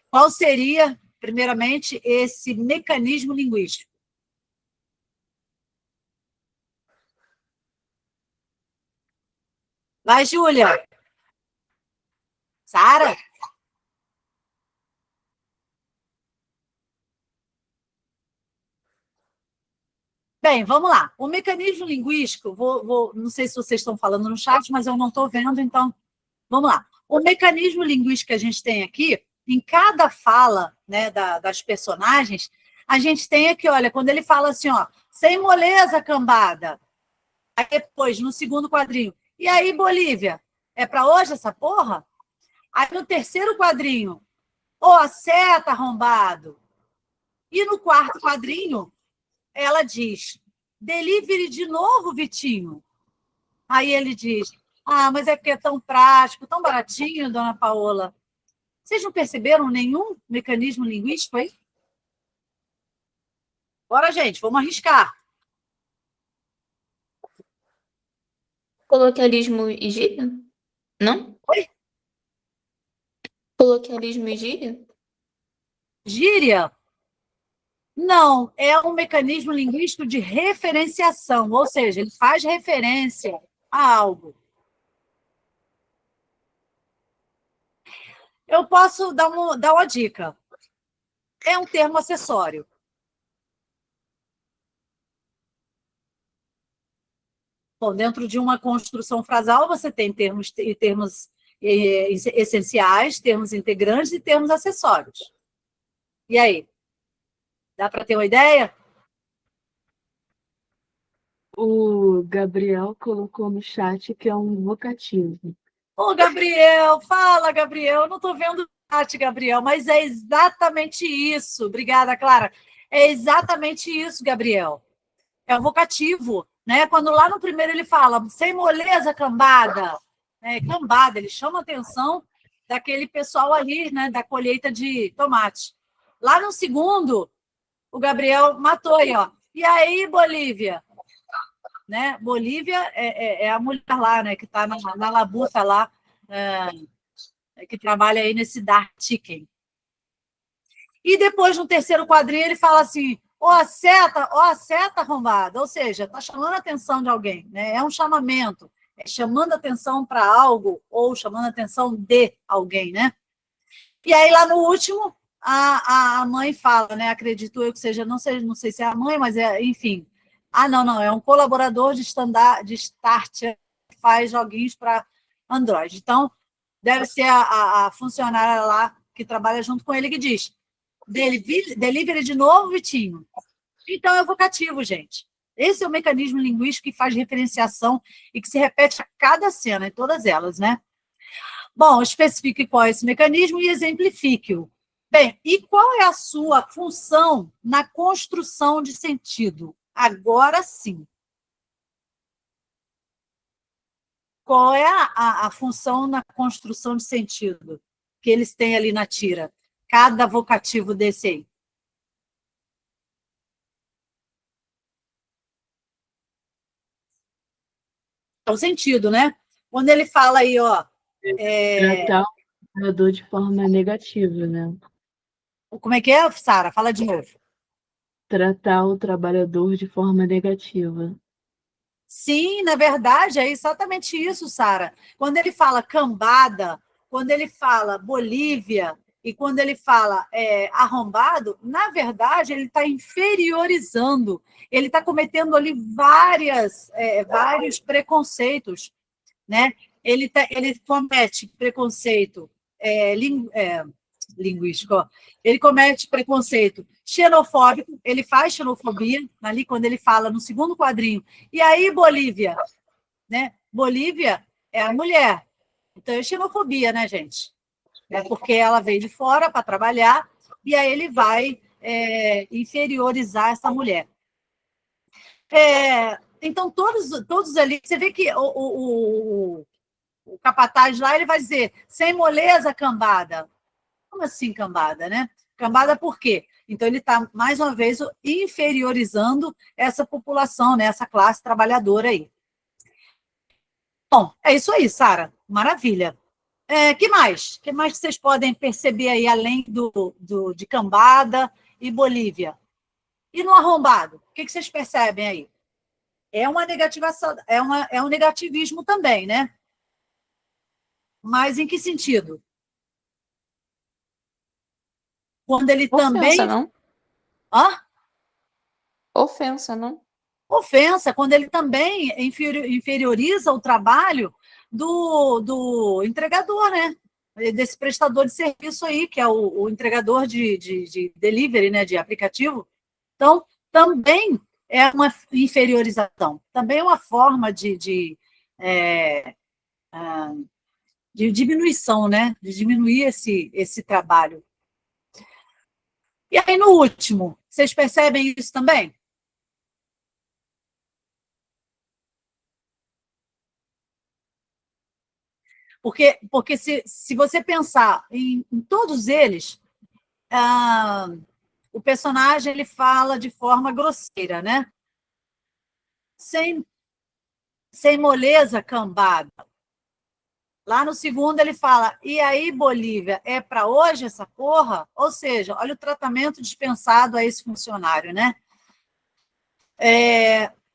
Qual seria, primeiramente, esse mecanismo linguístico? Vai, Júlia. Sara? Bem, vamos lá. O mecanismo linguístico, não sei se vocês estão falando no chat, mas eu não estou vendo, então vamos lá. O mecanismo linguístico que a gente tem aqui, em cada fala, né, das personagens, a gente tem aqui, olha, quando ele fala assim, ó, sem moleza, cambada. Aí depois, no segundo quadrinho, e aí, Bolívia, é para hoje essa porra? Aí no terceiro quadrinho, ô, seta, arrombado. E no quarto quadrinho, ela diz: delivery de novo, Vitinho? Aí ele diz: ah, mas é porque é tão prático, tão baratinho, dona Paola. Vocês não perceberam nenhum mecanismo linguístico aí? Bora, gente, vamos arriscar. Coloquialismo e gíria? Não? Oi? Coloquialismo e gíria? Gíria? Não, é um mecanismo linguístico de referenciação, ou seja, ele faz referência a algo. Eu posso dar uma dica. É um termo acessório. Bom, dentro de uma construção frasal, você tem termos essenciais, termos integrantes e termos acessórios. E aí? Dá para ter uma ideia? O Gabriel colocou no chat que é um vocativo. Ô, Gabriel, fala, Gabriel. Eu não estou vendo o chat, Gabriel, mas é exatamente isso. Obrigada, Clara. É exatamente isso, Gabriel. É o vocativo, né? Quando lá no primeiro ele fala, sem moleza, cambada. Cambada, ele chama a atenção daquele pessoal ali, né? Da colheita de tomate. Lá no segundo, o Gabriel matou aí, ó. E aí, Bolívia? né? Bolívia é a mulher lá, né? Que está na labuta lá, que trabalha aí nesse Dark Chicken. E depois, no terceiro quadrinho, ele fala assim, ó a seta arrombada, ou seja, está chamando a atenção de alguém, né? É um chamamento, é chamando a atenção para algo ou chamando a atenção de alguém, né? E aí, lá no último, a mãe fala, né? Acredito eu que seja, não sei se é a mãe, mas enfim. Não, é um colaborador de Start que faz joguinhos para Android. Então, deve ser a funcionária lá que trabalha junto com ele que diz: delivery de novo, Vitinho. Então, é vocativo, gente. Esse é o mecanismo linguístico que faz referenciação e que se repete a cada cena, em todas elas, né? Bom, especifique qual é esse mecanismo e exemplifique-o. Bem, e qual é a sua função na construção de sentido? Agora sim. Qual é a função na construção de sentido que eles têm ali na tira? Cada vocativo desse aí. É o sentido, né? Quando ele fala aí, ó... Tratar o trabalhador de forma negativa, né? Como é que é, Sara? Fala de novo. Tratar o trabalhador de forma negativa. Sim, na verdade, é exatamente isso, Sara. Quando ele fala cambada, quando ele fala Bolívia e quando ele fala arrombado, na verdade, ele está inferiorizando, ele está cometendo ali vários preconceitos, né? Ele comete preconceito linguístico, ó. Ele comete preconceito xenofóbico, ele faz xenofobia ali quando ele fala no segundo quadrinho. E aí, Bolívia, né? Bolívia é a mulher. Então, é xenofobia, né, gente? É porque ela veio de fora para trabalhar e aí ele vai inferiorizar essa mulher. Então, todos ali, você vê que o capataz lá, ele vai dizer, sem moleza, cambada. Como assim cambada, né? Cambada por quê? Então, ele está, mais uma vez, inferiorizando essa população, né? Essa classe trabalhadora aí. Bom, é isso aí, Sara. Maravilha. Que mais? Que mais vocês podem perceber aí, além de cambada e Bolívia? E no arrombado? O que vocês percebem aí? É uma negativação, é um negativismo também, né? Mas em que sentido? Quando ele também... Ofensa, não? Hã? Ofensa, não? Ofensa, quando ele também inferioriza o trabalho do entregador, né? Desse prestador de serviço aí, que é o entregador de delivery, né? De aplicativo. Então, também é uma inferiorização, também é uma forma de diminuição, né? De diminuir esse trabalho. E aí, no último, vocês percebem isso também? Porque se você pensar em todos eles, o personagem ele fala de forma grosseira, né? Sem moleza, cambada. Lá no segundo ele fala, e aí, Bolívia, é para hoje essa porra? Ou seja, olha o tratamento dispensado a esse funcionário, né?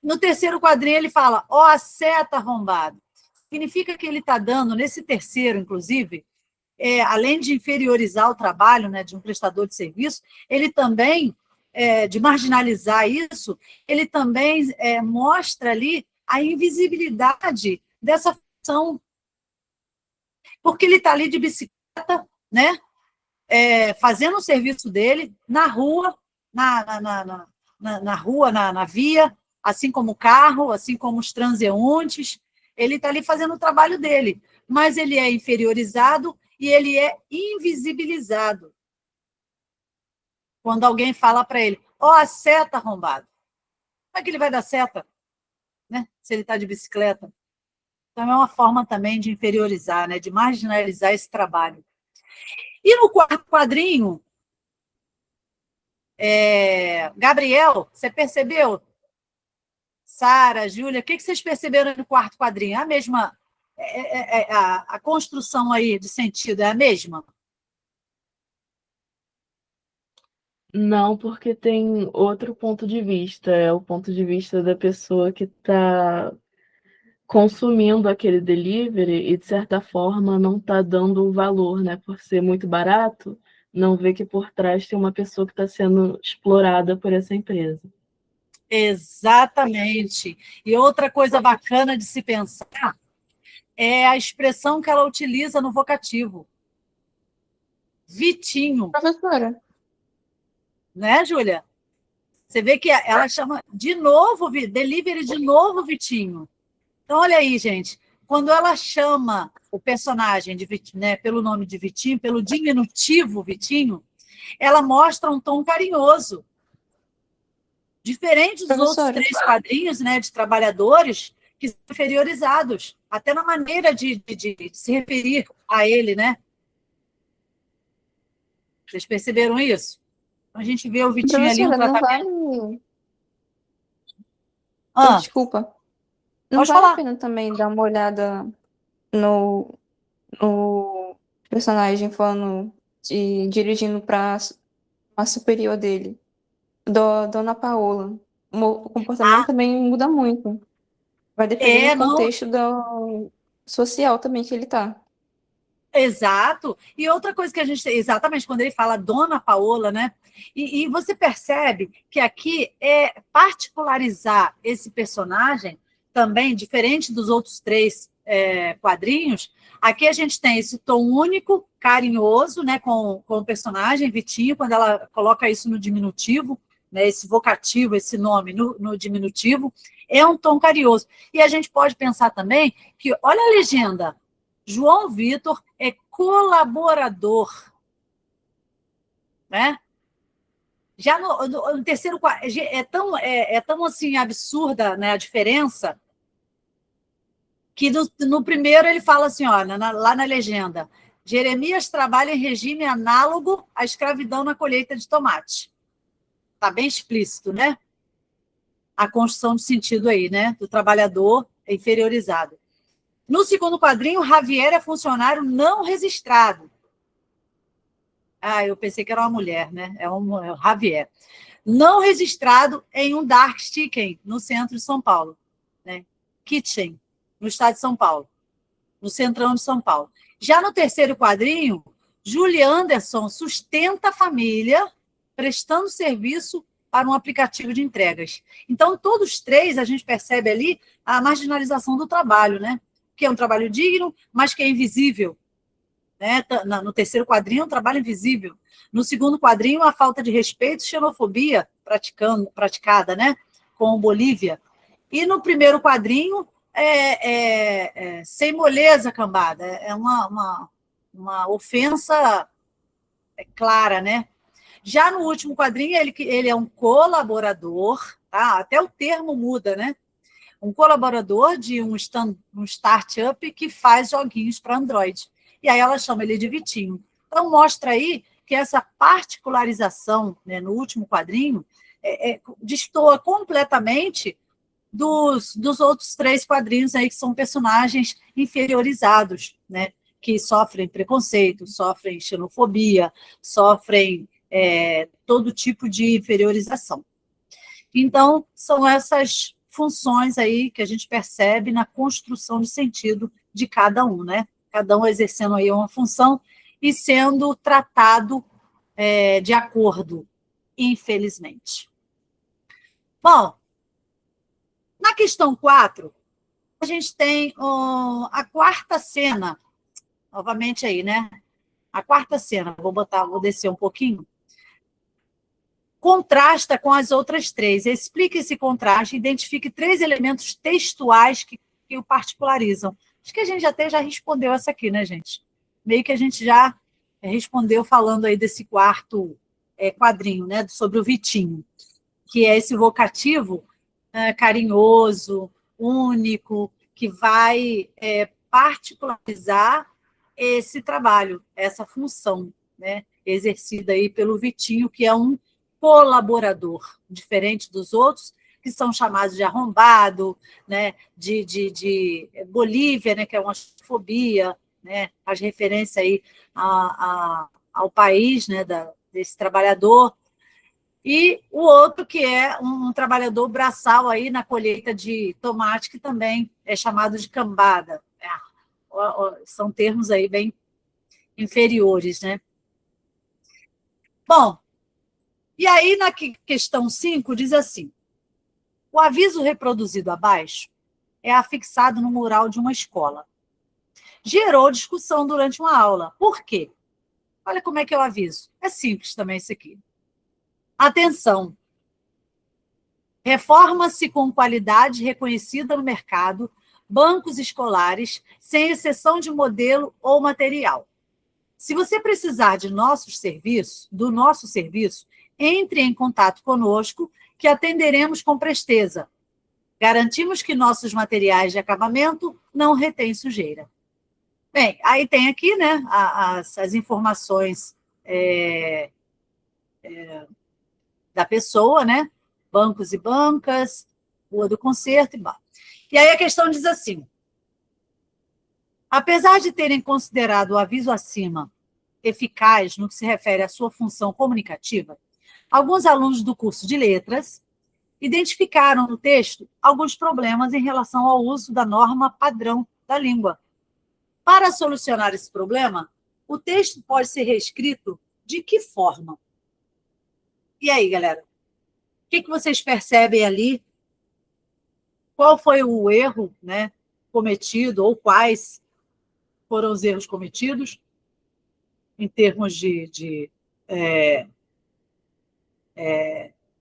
No terceiro quadrinho ele fala, ó, a seta arrombado. Significa que ele está dando, nesse terceiro, inclusive, além de inferiorizar o trabalho, né, de um prestador de serviço, ele também, de marginalizar isso, ele também mostra ali a invisibilidade dessa função. Porque ele está ali de bicicleta, né, fazendo o serviço dele, na rua, na via, assim como o carro, assim como os transeuntes, ele está ali fazendo o trabalho dele, mas ele é inferiorizado e ele é invisibilizado. Quando alguém fala para ele, ó, a seta arrombado. Como é que ele vai dar seta, né, se ele está de bicicleta? Então, é uma forma também de inferiorizar, né, de marginalizar esse trabalho. E no quarto quadrinho, Gabriel, você percebeu? Sara, Júlia, o que vocês perceberam no quarto quadrinho? É a mesma, a construção aí de sentido é a mesma? Não, porque tem outro ponto de vista, é o ponto de vista da pessoa que está consumindo aquele delivery e, de certa forma, não está dando o valor, né? Por ser muito barato, não vê que por trás tem uma pessoa que está sendo explorada por essa empresa. Exatamente. E outra coisa bacana de se pensar é a expressão que ela utiliza no vocativo. Vitinho. Professora, Né, Júlia? Você vê que ela chama de novo, delivery de novo, Vitinho. Então, olha aí, gente. Quando ela chama o personagem de Vitinho, né, pelo nome de Vitinho, pelo diminutivo Vitinho, ela mostra um tom carinhoso. Diferente dos outros professora, 3 quadrinhos, né, de trabalhadores, que são inferiorizados, até na maneira de se referir a ele, né? Vocês perceberam isso? A gente vê o Vitinho ali, um professora, não tratamento... vale. Ah, Desculpa. Não pode vale a falar. pena também dar uma olhada no, no personagem falando dirigindo para a superior dele, Dona Paola. O comportamento Ah, também muda muito. Vai depender do não, contexto social também que ele tá. exato. E outra coisa que a gente tem, exatamente, quando ele fala Dona Paola, né? E você percebe que aqui é particularizar esse personagem também, diferente dos outros 3 quadrinhos. Aqui a gente tem esse tom único, carinhoso, né, com o personagem Vitinho, quando ela coloca isso no diminutivo, né, esse vocativo, esse nome no diminutivo, é um tom carinhoso. E a gente pode pensar também que, olha a legenda, João Vitor é colaborador, né? Já no terceiro é tão assim absurda, né, a diferença que no primeiro ele fala assim, ó, lá na legenda, Jeremias trabalha em regime análogo à escravidão na colheita de tomate. Está bem explícito, né? A construção de sentido aí, né? Do trabalhador inferiorizado. No segundo quadrinho, Javier é funcionário não registrado. Ah, eu pensei que era uma mulher, né? É o Javier. Não registrado em um dark chicken no centro de São Paulo. Né? Kitchen, no estado de São Paulo. No centrão de São Paulo. Já no terceiro quadrinho, Julie Anderson sustenta a família prestando serviço para um aplicativo de entregas. Então, todos 3, a gente percebe ali a marginalização do trabalho, né? Que é um trabalho digno, mas que é invisível. Né? No terceiro quadrinho, um trabalho invisível. No segundo quadrinho, a falta de respeito e xenofobia praticada, né? Com Bolívia. E no primeiro quadrinho, sem moleza, cambada. É uma ofensa clara, né? Já no último quadrinho, ele é um colaborador, tá? Até o termo muda, né? Um colaborador de um startup que faz joguinhos para Android. E aí ela chama ele de Vitinho. Então, mostra aí que essa particularização, né, no último quadrinho destoa completamente dos outros 3 quadrinhos aí, que são personagens inferiorizados, né, que sofrem preconceito, sofrem xenofobia, sofrem todo tipo de inferiorização. Então, são essas funções aí que a gente percebe na construção de sentido de cada um, né? Cada um exercendo aí uma função e sendo tratado de acordo, infelizmente. Bom, na questão 4, a gente tem a quarta cena, novamente aí, né? A quarta cena, vou descer um pouquinho. Contrasta com as outras 3. Explique esse contraste, identifique 3 elementos textuais que o particularizam. Acho que a gente até já respondeu essa aqui, né, gente? Meio que a gente já respondeu falando aí desse quarto quadrinho, né, sobre o Vitinho, que é esse vocativo carinhoso, único, que vai particularizar esse trabalho, essa função, né, exercida aí pelo Vitinho, que é um colaborador, diferente dos outros, que são chamados de arrombado, né, de Bolívia, né, que é uma fobia, né, faz referência aí ao país, né, desse trabalhador, e o outro que é um trabalhador braçal aí na colheita de tomate, que também é chamado de cambada. São termos aí bem inferiores, né? Bom, e aí na questão 5 diz assim: o aviso reproduzido abaixo é afixado no mural de uma escola. Gerou discussão durante uma aula. Por quê? Olha como é que é o aviso. É simples também isso aqui. Atenção! Reforma-se com qualidade reconhecida no mercado bancos escolares, sem exceção de modelo ou material. Se você precisar de do nosso serviço, entre em contato conosco, que atenderemos com presteza. Garantimos que nossos materiais de acabamento não retêm sujeira. Bem, aí tem aqui, né, as informações da pessoa, né? Bancos e bancas, Rua do Concerto e bar. E aí a questão diz assim: apesar de terem considerado o aviso acima eficaz no que se refere à sua função comunicativa, alguns alunos do curso de letras identificaram no texto alguns problemas em relação ao uso da norma padrão da língua. Para solucionar esse problema, o texto pode ser reescrito de que forma? E aí, galera? O que vocês percebem ali? Qual foi o erro, né, cometido, ou quais foram os erros cometidos em termos de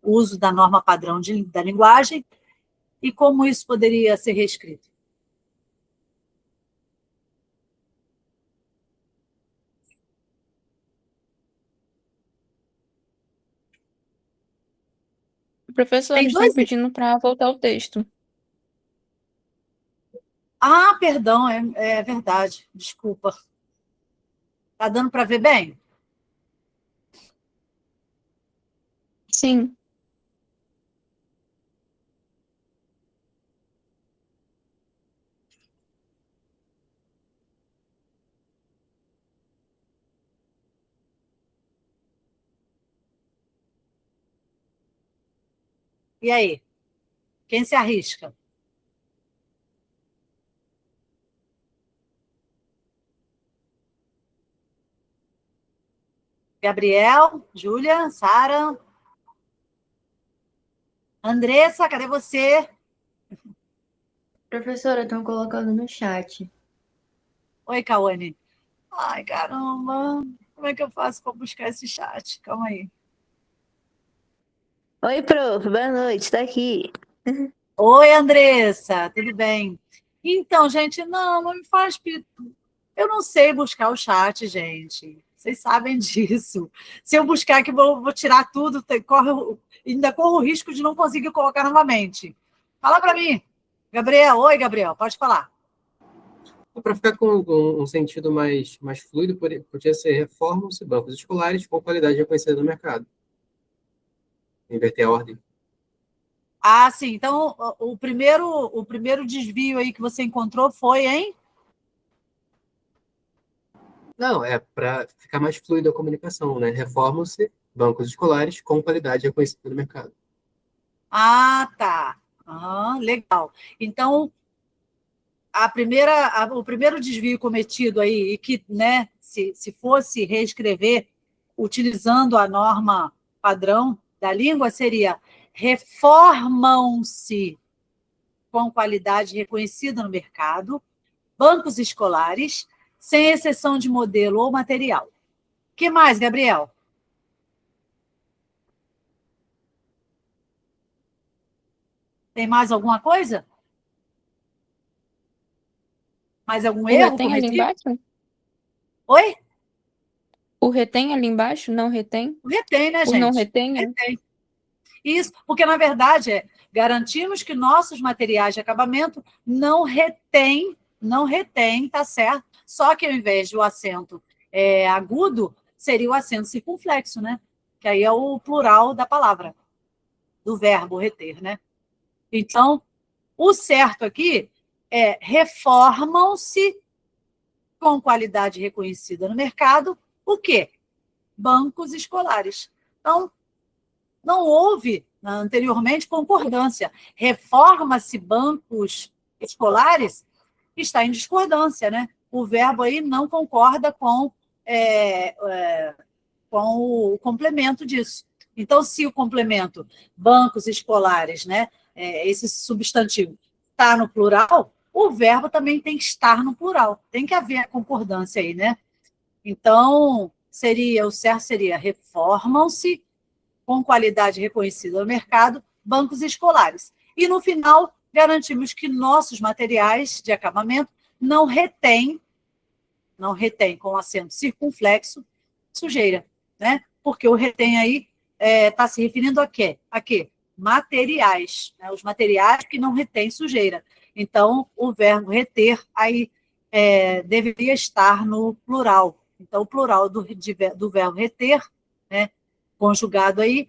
uso da norma padrão da linguagem e como isso poderia ser reescrito? Professora, Tem eles estão dois. pedindo para voltar o texto. Ah, perdão, é verdade, desculpa. Está dando para ver bem? Sim. E aí? Quem se arrisca? Gabriel, Júlia, Sara, Andressa, cadê você? Professora, estão colocando no chat. Oi, Cauane. Ai, caramba. Como é que eu faço para buscar esse chat? Calma aí. Oi, prof, boa noite, tá aqui. Oi, Andressa, tudo bem? Então, gente, não me faz. Eu não sei buscar o chat, gente. Vocês sabem disso. Se eu buscar aqui, vou tirar tudo, ainda corro o risco de não conseguir colocar novamente. Fala para mim. Gabriel, oi, Gabriel, pode falar. Para ficar com um sentido mais fluido, podia ser reformas e bancos escolares com qualidade reconhecida no mercado. Inverter a ordem. Ah, sim. Então, o primeiro desvio aí que você encontrou foi em? Não, é para ficar mais fluida a comunicação, né? Reformam-se bancos escolares com qualidade reconhecida no mercado. Ah, tá. Ah, legal. Então, o primeiro desvio cometido aí, e que, né, se fosse reescrever utilizando a norma padrão da língua, seria: reformam-se com qualidade reconhecida no mercado, bancos escolares, sem exceção de modelo ou material. O que mais, Gabriel? Tem mais alguma coisa? Mais algum O erro retém ali cometido? embaixo? Oi? O retém ali embaixo? Não retém? Retém, né, O não gente? retém? Retém. Isso, porque, na verdade, garantimos que nossos materiais de acabamento não retém, tá certo? Só que ao invés de o acento agudo, seria o acento circunflexo, né? Que aí é o plural da palavra, do verbo reter, né? Então, o certo aqui é reformam-se com qualidade reconhecida no mercado, o quê? Bancos escolares. Então, não houve anteriormente concordância. Reforma-se bancos escolares está em discordância, né? O verbo aí não concorda com o complemento disso. Então, se o complemento bancos escolares, né, esse substantivo, está no plural, o verbo também tem que estar no plural. Tem que haver a concordância aí, né? Então, o certo seria reformam-se com qualidade reconhecida no mercado, bancos escolares. E, no final, garantimos que nossos materiais de acabamento não retém com acento circunflexo, sujeira, né? Porque o retém aí está se referindo a quê? A quê? Materiais, né? Os materiais que não retêm sujeira. Então, o verbo reter aí deveria estar no plural. Então, o plural do verbo reter, né, conjugado aí,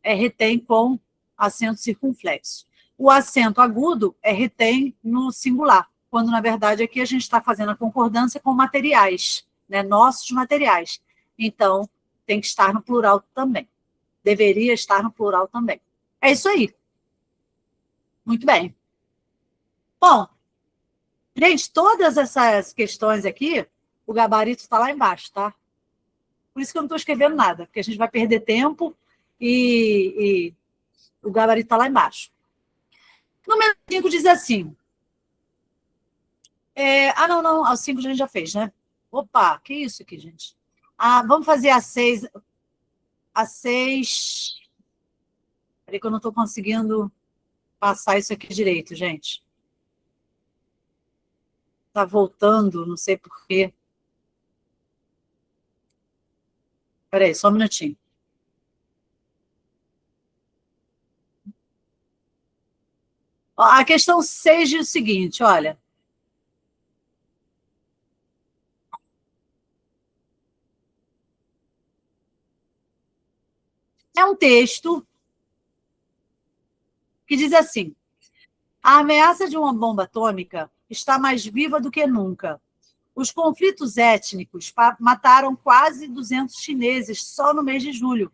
retém com acento circunflexo. O acento agudo retém no singular, quando, na verdade, aqui a gente está fazendo a concordância com materiais, né, nossos materiais. Então, tem que estar no plural também. Deveria estar no plural também. É isso aí. Muito bem. Bom, gente, todas essas questões aqui, o gabarito está lá embaixo, tá? Por isso que eu não estou escrevendo nada, porque a gente vai perder tempo e o gabarito está lá embaixo. Número 5 diz assim. Não, a 5 a gente já fez, né? Opa, que isso aqui, gente? Vamos fazer a 6. A 6. Peraí que eu não estou conseguindo passar isso aqui direito, gente. Está voltando, não sei por quê. Peraí, só um minutinho. A questão 6 diz o seguinte, olha. É um texto que diz assim: a ameaça de uma bomba atômica está mais viva do que nunca. Os conflitos étnicos mataram quase 200 chineses só no mês de julho.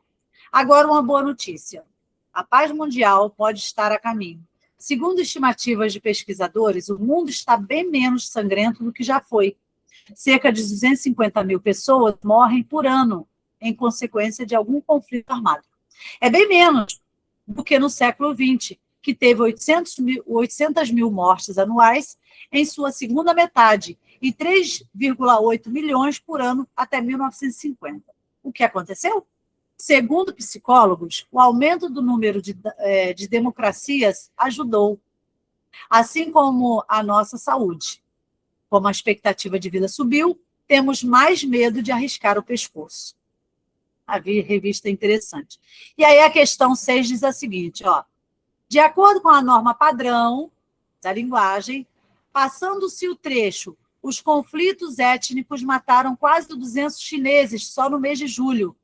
Agora, uma boa notícia. A paz mundial pode estar a caminho. Segundo estimativas de pesquisadores, o mundo está bem menos sangrento do que já foi. Cerca de 250 mil pessoas morrem por ano em consequência de algum conflito armado. É bem menos do que no século XX, que teve 800 mil mortes anuais em sua segunda metade e 3,8 milhões por ano até 1950. O que aconteceu? Segundo psicólogos, o aumento do número de democracias ajudou, assim como a nossa saúde. Como a expectativa de vida subiu, temos mais medo de arriscar o pescoço. A revista é interessante. E aí a questão 6 diz a seguinte, ó. De acordo com a norma padrão da linguagem, passando-se o trecho, os conflitos étnicos mataram quase 200 chineses só no mês de julho.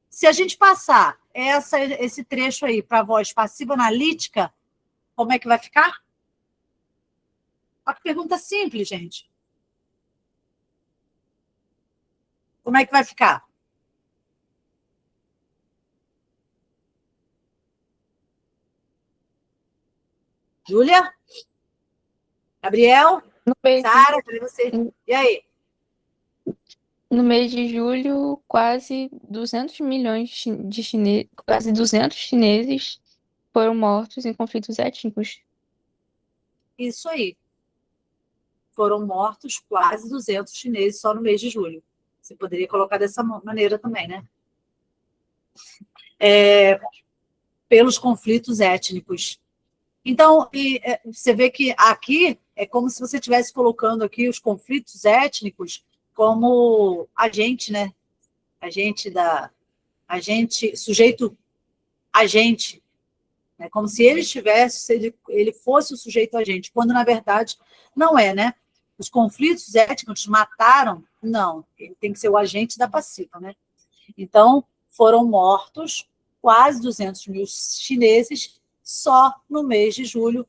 Se a gente passar esse trecho aí para a voz passiva analítica, como é que vai ficar? Uma pergunta simples, gente. Como é que vai ficar? Júlia? Gabriel? Sara, cadê você? E aí? No mês de julho, quase 200 milhões de chineses, quase 200 chineses foram mortos em conflitos étnicos. Isso aí. Foram mortos quase 200 chineses só no mês de julho. Você poderia colocar dessa maneira também, né? Pelos conflitos étnicos. Então, você vê que aqui é como se você estivesse colocando aqui os conflitos étnicos como agente, né? Sujeito agente. Né? Como se ele fosse o sujeito agente, quando, na verdade, não é, né? Os conflitos étnicos mataram? Não, ele tem que ser o agente da passiva, né? Então, foram mortos quase 200 mil chineses só no mês de julho,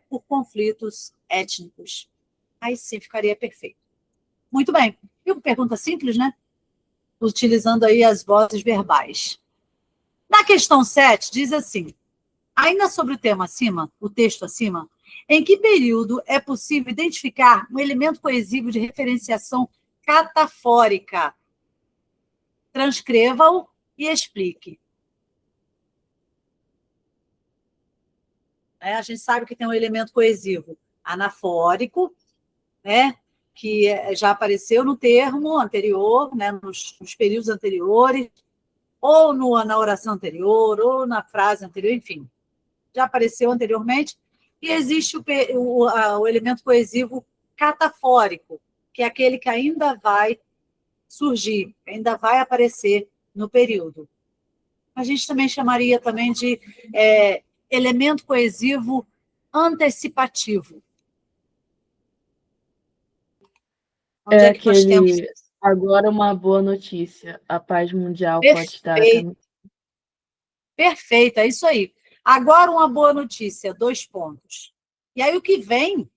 por conflitos étnicos. Aí sim ficaria perfeito. Muito bem. E uma pergunta simples, né? Utilizando aí as vozes verbais. Na questão 7, diz assim, ainda sobre o tema acima, o texto acima, em que período é possível identificar um elemento coesivo de referenciação catafórica? Transcreva-o e explique. A gente sabe que tem um elemento coesivo anafórico, né, que já apareceu no termo anterior, né, nos períodos anteriores, ou na oração anterior, ou na frase anterior, enfim, já apareceu anteriormente, e existe o elemento coesivo catafórico, que é aquele que ainda vai surgir, ainda vai aparecer no período. A gente também chamaria também de elemento coesivo antecipativo. Onde é que nós temos isso? Agora uma boa notícia. A paz mundial pode estar a caminho. Perfeito, é isso aí. Agora uma boa notícia, 2 pontos. E aí o que vem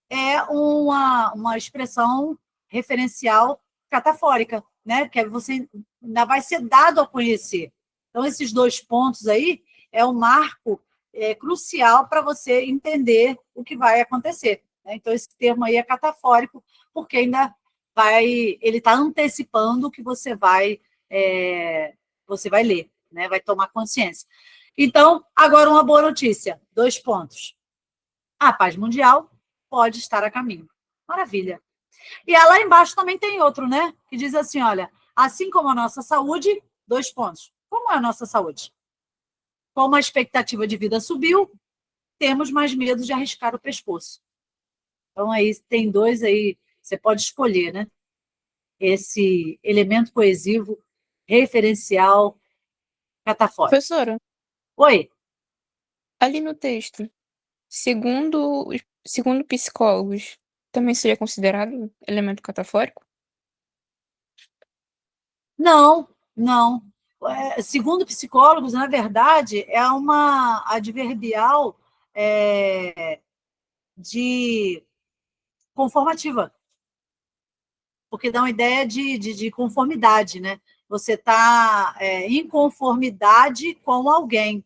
é uma expressão referencial catafórica, né? Que você ainda vai ser dado a conhecer. Então, esses 2 pontos aí é um marco crucial para você entender o que vai acontecer. Né? Então, esse termo aí é catafórico, porque ainda ele está antecipando o que você vai ler, né? Vai tomar consciência. Então, agora uma boa notícia, 2 pontos. A paz mundial pode estar a caminho. Maravilha. E lá embaixo também tem outro, né? Que diz assim, olha, assim como a nossa saúde, 2 pontos. Como é a nossa saúde? Como a expectativa de vida subiu, temos mais medo de arriscar o pescoço. Então, aí tem 2 aí, você pode escolher, né? Esse elemento coesivo, referencial, catafórico. Professora, Oi? ali no texto, segundo psicólogos, também seria considerado elemento catafórico? Não, não. Segundo psicólogos, na verdade, é uma adverbial de conformativa, porque dá uma ideia de conformidade, né? Você está em conformidade com alguém.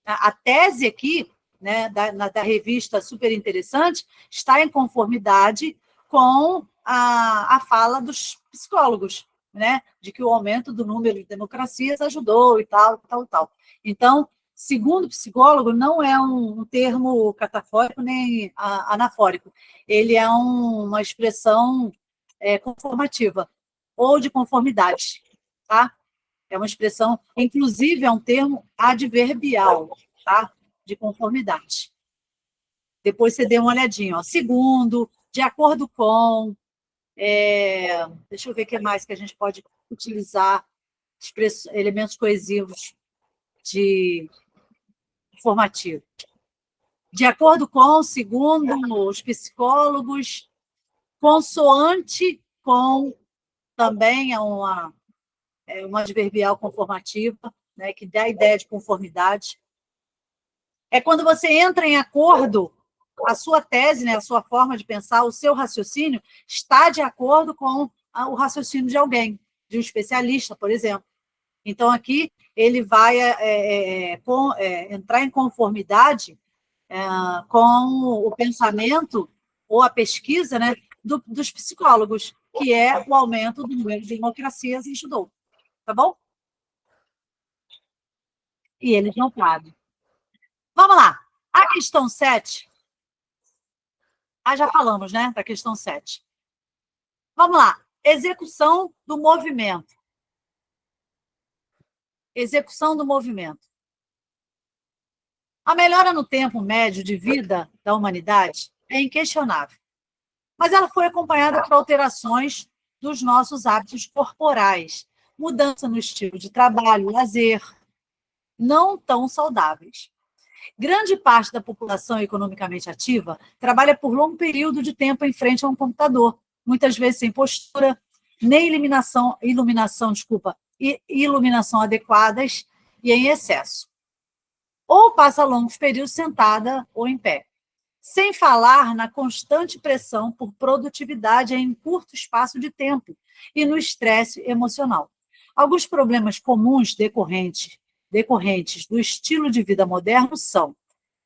A tese aqui, né, da revista Super Interessante, está em conformidade com a fala dos psicólogos, né, de que o aumento do número de democracias ajudou e tal, tal, tal. Então, segundo o psicólogo, não é um termo catafórico nem anafórico, ele é uma expressão conformativa, ou de conformidade, tá? É uma expressão, inclusive é um termo adverbial, tá? De conformidade. Depois você dê uma olhadinha, ó. Segundo, de acordo com, deixa eu ver o que mais que a gente pode utilizar, elementos coesivos de formativo. De acordo com, segundo os psicólogos, consoante com, também é uma adverbial conformativa, né, que dá a ideia de conformidade. É quando você entra em acordo, a sua tese, né, a sua forma de pensar, o seu raciocínio está de acordo com o raciocínio de alguém, de um especialista, por exemplo. Então, aqui, ele vai entrar em conformidade com o pensamento ou a pesquisa, né, dos psicólogos, que é o aumento do número de democracias em judô. Tá bom? E eles não sabem. Vamos lá. A questão 7. Já falamos, né? Da questão 7. Vamos lá. Execução do movimento. Execução do movimento. A melhora no tempo médio de vida da humanidade é inquestionável. Mas ela foi acompanhada por alterações dos nossos hábitos corporais, mudança no estilo de trabalho, lazer, não tão saudáveis. Grande parte da população economicamente ativa trabalha por longo período de tempo em frente a um computador, muitas vezes sem postura, nem iluminação adequadas e em excesso. ou passa longos períodos sentada ou em pé. Sem falar na constante pressão por produtividade em curto espaço de tempo e no estresse emocional. Alguns problemas comuns decorrentes do estilo de vida moderno são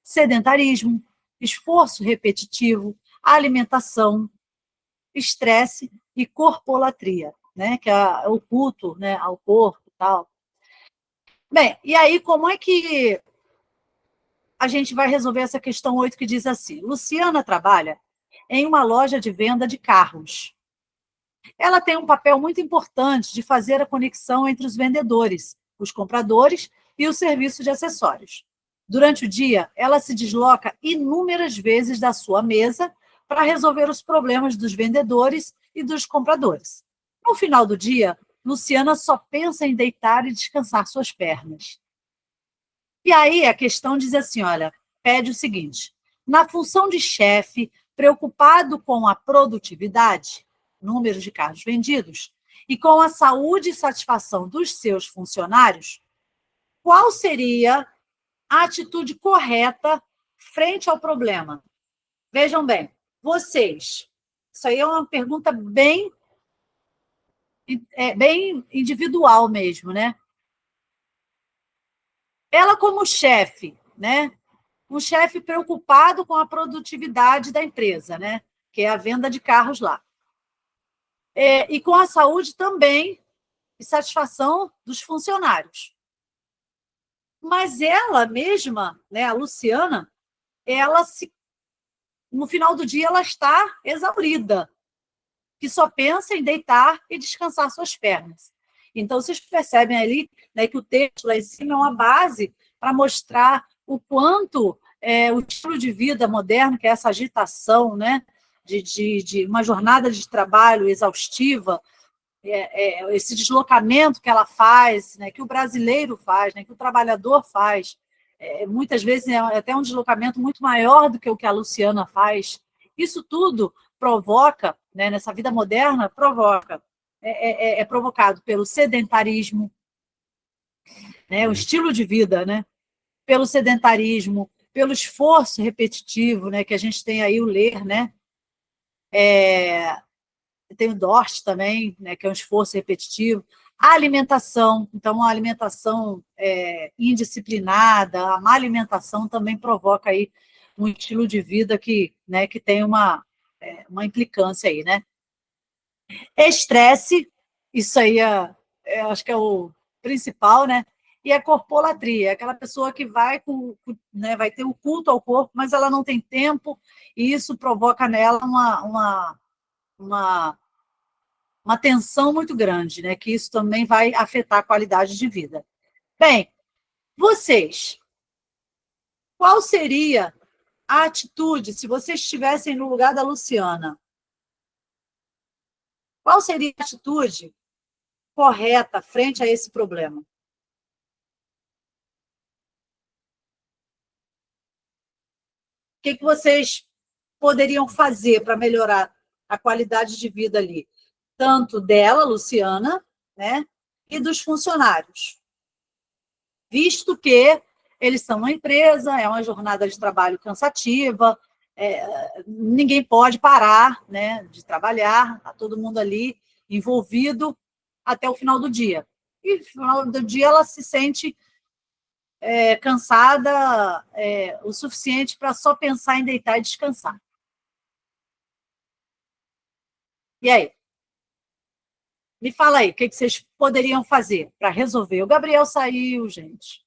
sedentarismo, esforço repetitivo, alimentação, estresse e corpolatria, né, que é o culto, né, ao corpo e tal. Bem, e aí como é que a gente vai resolver essa questão 8 que diz assim: Luciana trabalha em uma loja de venda de carros. Ela tem um papel muito importante de fazer a conexão entre os vendedores, os compradores e o serviço de acessórios. Durante o dia, ela se desloca inúmeras vezes da sua mesa para resolver os problemas dos vendedores e dos compradores. No final do dia, Luciana só pensa em deitar e descansar suas pernas. E aí a questão diz assim, olha, pede o seguinte: na função de chefe, preocupado com a produtividade, número de carros vendidos, e com a saúde e satisfação dos seus funcionários, qual seria a atitude correta frente ao problema? Vejam bem, vocês, isso aí é uma pergunta bem individual mesmo, né? Ela como chefe, né? Um chefe preocupado com a produtividade da empresa, né? Que é a venda de carros lá. E com a saúde também e satisfação dos funcionários. Mas ela mesma, né, a Luciana, no final do dia ela está exaurida, que só pensa em deitar e descansar suas pernas. Então, vocês percebem ali, né, que o texto lá em cima é uma base para mostrar o quanto o estilo de vida moderno, que é essa agitação, né, de uma jornada de trabalho exaustiva, esse deslocamento que ela faz, né, que o brasileiro faz, né, que o trabalhador faz, muitas vezes é até um deslocamento muito maior do que o que a Luciana faz. Isso tudo provoca, né, nessa vida moderna, é provocado pelo sedentarismo, né, o estilo de vida, né, pelo sedentarismo, pelo esforço repetitivo, né, que a gente tem aí o ler, né, tem o DORT também, né, que é um esforço repetitivo, a alimentação, então a alimentação indisciplinada, a má alimentação também provoca aí um estilo de vida né, que tem uma implicância aí, né. Estresse, isso aí acho que é o principal, né, e a corpolatria, aquela pessoa que vai né, vai ter o culto ao corpo, mas ela não tem tempo, e isso provoca nela uma tensão muito grande, né? Que isso também vai afetar a qualidade de vida. Bem, vocês, qual seria a atitude, se vocês estivessem no lugar da Luciana? Qual seria a atitude correta frente a esse problema? O que vocês poderiam fazer para melhorar a qualidade de vida ali? Tanto dela, Luciana, né, e dos funcionários. Visto que eles são uma empresa, é uma jornada de trabalho cansativa, ninguém pode parar, né, de trabalhar, está todo mundo ali envolvido até o final do dia. E no final do dia ela se sente cansada o suficiente para só pensar em deitar e descansar. E aí? Me fala aí, o que vocês poderiam fazer para resolver? O Gabriel saiu, gente.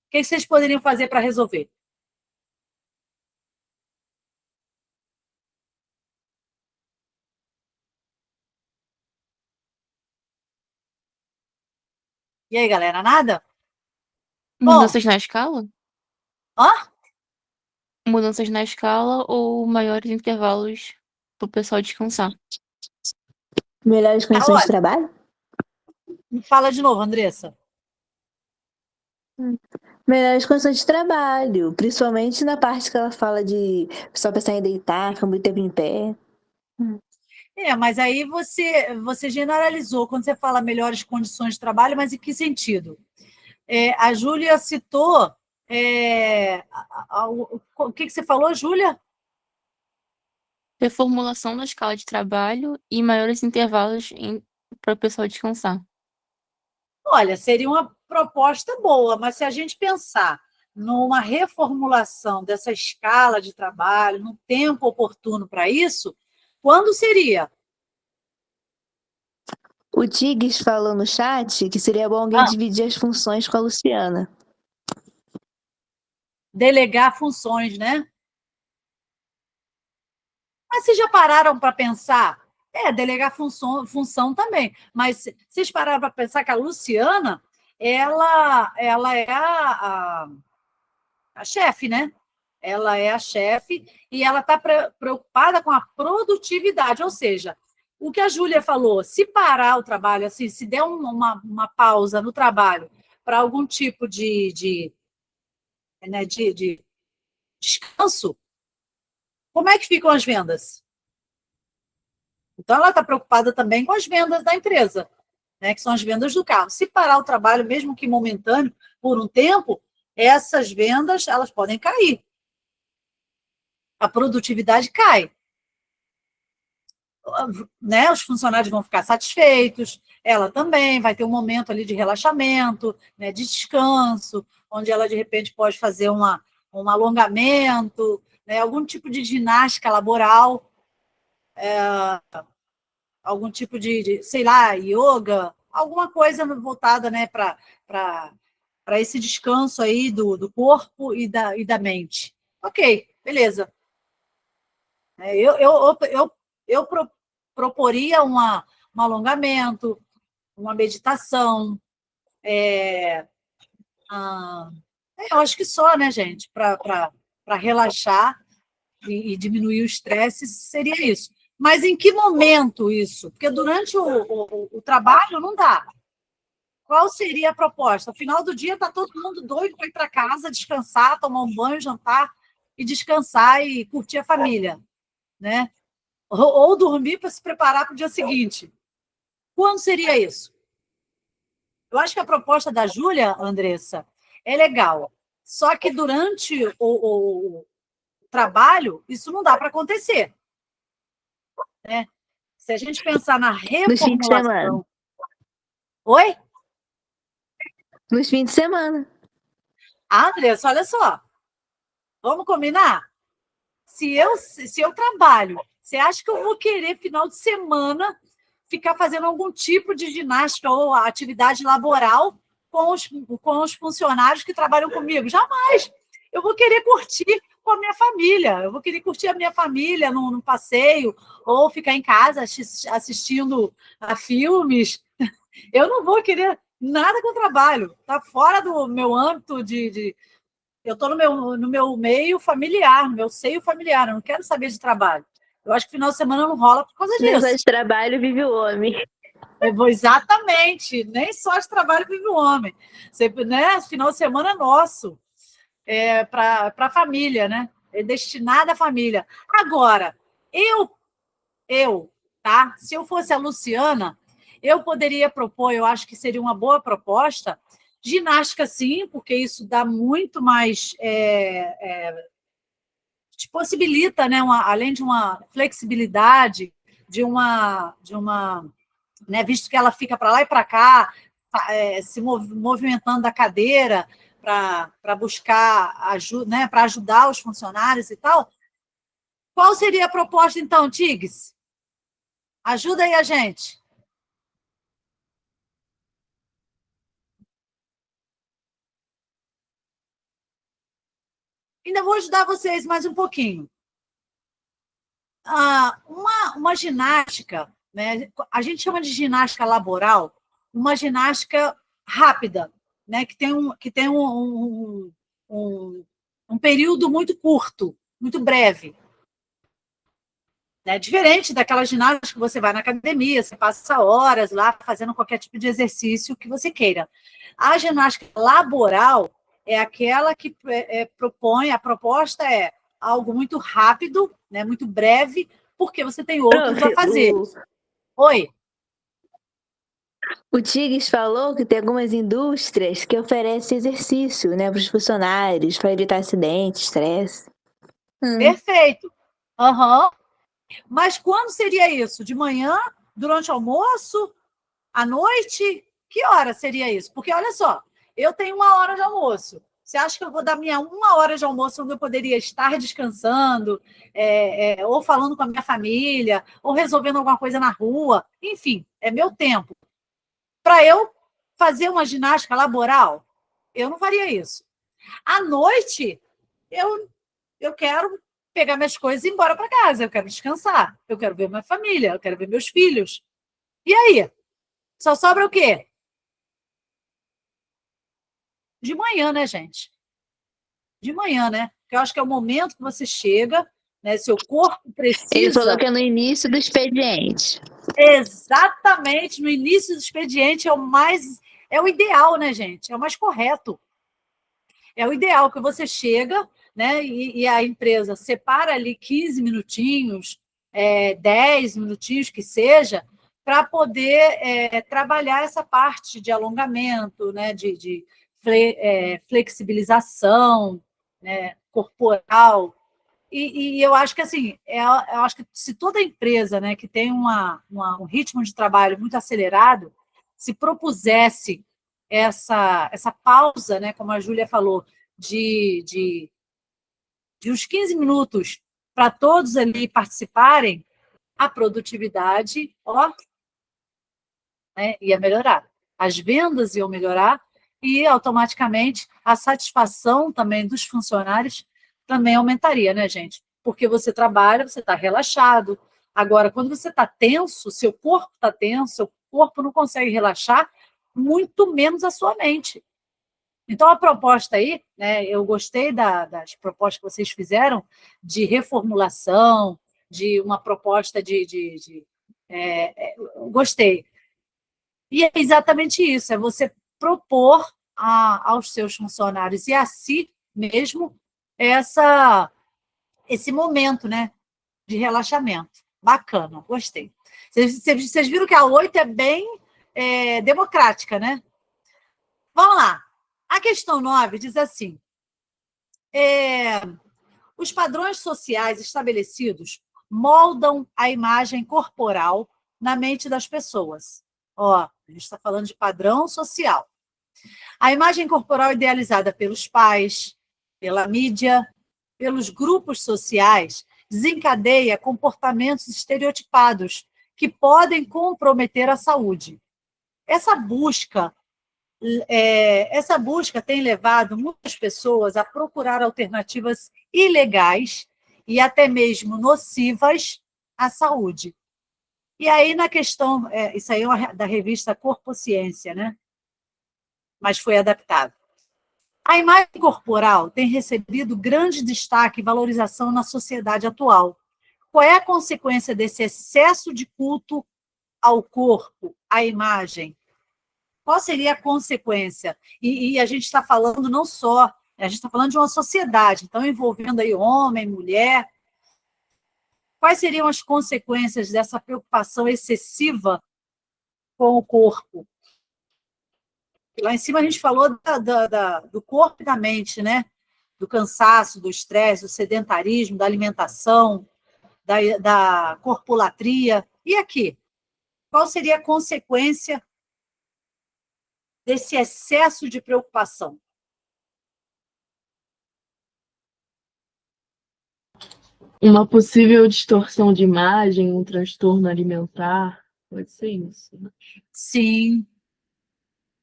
O que vocês poderiam fazer para resolver? E aí, galera, nada? Mudanças na escala? Hã? Mudanças na escala ou maiores intervalos para o pessoal descansar? Melhores condições de trabalho? Me fala de novo, Andressa. Melhores condições de trabalho, principalmente na parte que ela fala de só pensar em deitar, ficar muito tempo em pé. Mas aí você generalizou quando você fala melhores condições de trabalho, mas em que sentido? A Júlia citou O que você falou, Júlia? Reformulação da escala de trabalho e maiores intervalos para o pessoal descansar. Olha, seria uma proposta boa, mas se a gente pensar numa reformulação dessa escala de trabalho, num tempo oportuno para isso, quando seria? O Tigres falou no chat que seria bom alguém dividir as funções com a Luciana. Delegar funções, né? Mas vocês já pararam para pensar? Delegar função também. Mas vocês pararam para pensar que a Luciana, ela é a chefe, né? Ela é a chefe e ela está preocupada com a produtividade, ou seja, o que a Júlia falou, se parar o trabalho, assim, se der uma pausa no trabalho para algum tipo de descanso, como é que ficam as vendas? Então, ela está preocupada também com as vendas da empresa, né, que são as vendas do carro. Se parar o trabalho, mesmo que momentâneo, por um tempo, essas vendas elas podem cair. A produtividade cai. Né, os funcionários vão ficar satisfeitos, ela também vai ter um momento ali de relaxamento, né, de descanso, onde ela, de repente, pode fazer um alongamento, né, algum tipo de ginástica laboral, algum tipo sei lá, yoga, alguma coisa voltada, né, para esse descanso aí do corpo e da mente. Ok, beleza. Eu proporia um alongamento, uma meditação. Eu acho que só, né, gente? Para relaxar e diminuir o estresse, seria isso. Mas em que momento isso? Porque durante o trabalho não dá. Qual seria a proposta? No final do dia está todo mundo doido para ir para casa, descansar, tomar um banho, jantar e descansar e curtir a família, né? Ou dormir para se preparar para o dia seguinte. Quando seria isso? Eu acho que a proposta da Júlia, Andressa, é legal. Só que durante o trabalho, isso não dá para acontecer. Né? Se a gente pensar na reformulação... Oi? Nos fins de semana. Andressa, olha só. Vamos combinar? Se eu trabalho, você acha que eu vou querer, final de semana, ficar fazendo algum tipo de ginástica ou atividade laboral com os funcionários que trabalham comigo? Jamais! Eu vou querer curtir com a minha família, eu vou querer curtir a minha família num passeio, ou ficar em casa assistindo a filmes. Eu não vou querer nada com o trabalho, está fora do meu âmbito eu estou no meu meio familiar, no meu seio familiar, eu não quero saber de trabalho. Eu acho que final de semana não rola por causa disso. Nem só de trabalho vive o homem. Exatamente, nem só de trabalho vive o homem. Você, né, final de semana é nosso, para a família, né? É destinado à família. Agora, tá? Se eu fosse a Luciana, eu poderia propor, eu acho que seria uma boa proposta, ginástica, sim, porque isso dá muito mais... te possibilita, né, além de uma flexibilidade, de uma né, visto que ela fica para lá e para cá, se movimentando da cadeira para buscar ajuda, né, para ajudar os funcionários e tal. Qual seria a proposta, então, Tigres? Ajuda aí a gente. Ainda vou ajudar vocês mais um pouquinho. Uma ginástica, né? A gente chama de ginástica laboral, uma ginástica rápida, né? que tem um período muito curto, muito breve. Né? Diferente daquela ginástica que você vai na academia, você passa horas lá fazendo qualquer tipo de exercício que você queira. A ginástica laboral é aquela que propõe, a proposta é algo muito rápido, né, muito breve, porque você tem outros a fazer. Oi? O Tigres falou que tem algumas indústrias que oferecem exercício, né, para os funcionários, para evitar acidentes, estresse. Perfeito. Aham. Mas quando seria isso? De manhã, durante o almoço, à noite? Que hora seria isso? Porque, olha só, eu tenho 1 hora de almoço. Você acha que eu vou dar minha 1 hora de almoço onde eu poderia estar descansando, ou falando com a minha família, ou resolvendo alguma coisa na rua? Enfim, é meu tempo. Para eu fazer uma ginástica laboral, eu não faria isso. À noite, eu quero pegar minhas coisas e ir embora para casa, eu quero descansar, eu quero ver minha família, eu quero ver meus filhos. E aí? Só sobra o quê? De manhã, né, gente? De manhã, né? Porque eu acho que é o momento que você chega, né? Seu corpo precisa... Ele falou que é no início do expediente. Exatamente, no início do expediente é o ideal, né, gente? É o mais correto. É o ideal que você chega, né? E a empresa separa ali 15 minutinhos, 10 minutinhos que seja, para poder trabalhar essa parte de alongamento, né? De flexibilização, né? Corporal. E eu acho que assim, eu acho que se toda empresa, né, que tem um ritmo de trabalho muito acelerado, se propusesse essa pausa, né, como a Júlia falou, de uns 15 minutos para todos ali participarem, a produtividade, né, ia melhorar. As vendas iam melhorar e, automaticamente, a satisfação também dos funcionários também aumentaria, né, gente? Porque você trabalha, você está relaxado. Agora, quando você está tenso, seu corpo está tenso, seu corpo não consegue relaxar, muito menos a sua mente. Então, a proposta aí, né, eu gostei das propostas que vocês fizeram de reformulação, de uma proposta gostei. E é exatamente isso, é você propor aos seus funcionários e a si mesmo esse momento, né, de relaxamento. Bacana, gostei. Vocês viram que a 8 é bem democrática, né? Vamos lá. A questão 9 diz assim: os padrões sociais estabelecidos moldam a imagem corporal na mente das pessoas. A gente está falando de padrão social. A imagem corporal idealizada pelos pais, pela mídia, pelos grupos sociais, desencadeia comportamentos estereotipados que podem comprometer a saúde. Essa busca tem levado muitas pessoas a procurar alternativas ilegais e até mesmo nocivas à saúde. E aí, na questão, isso aí é da revista Corpociência, né? Mas foi adaptado. A imagem corporal tem recebido grande destaque e valorização na sociedade atual. Qual é a consequência desse excesso de culto ao corpo, à imagem? Qual seria a consequência? E a gente está falando não só, a gente está falando de uma sociedade, então envolvendo aí homem, mulher. Quais seriam as consequências dessa preocupação excessiva com o corpo? Lá em cima a gente falou do corpo e da mente, né? Do cansaço, do estresse, do sedentarismo, da alimentação, da corpolatria. E aqui? Qual seria a consequência desse excesso de preocupação? Uma possível distorção de imagem, um transtorno alimentar, pode ser isso, né? Sim.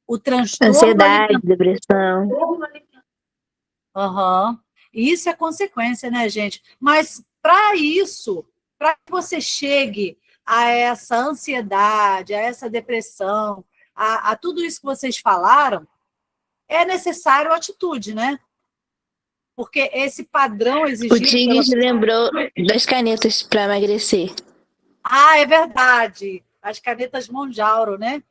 O transtorno Ansiedade, alimentar. depressão. Uhum. Isso é consequência, né, gente? Mas, para isso, para que você chegue a essa ansiedade, a essa depressão, a tudo isso que vocês falaram, é necessário atitude, né? Porque esse padrão O exigido... Tigres lembrou das canetas para emagrecer. Ah, é verdade. As canetas Monjauro, né?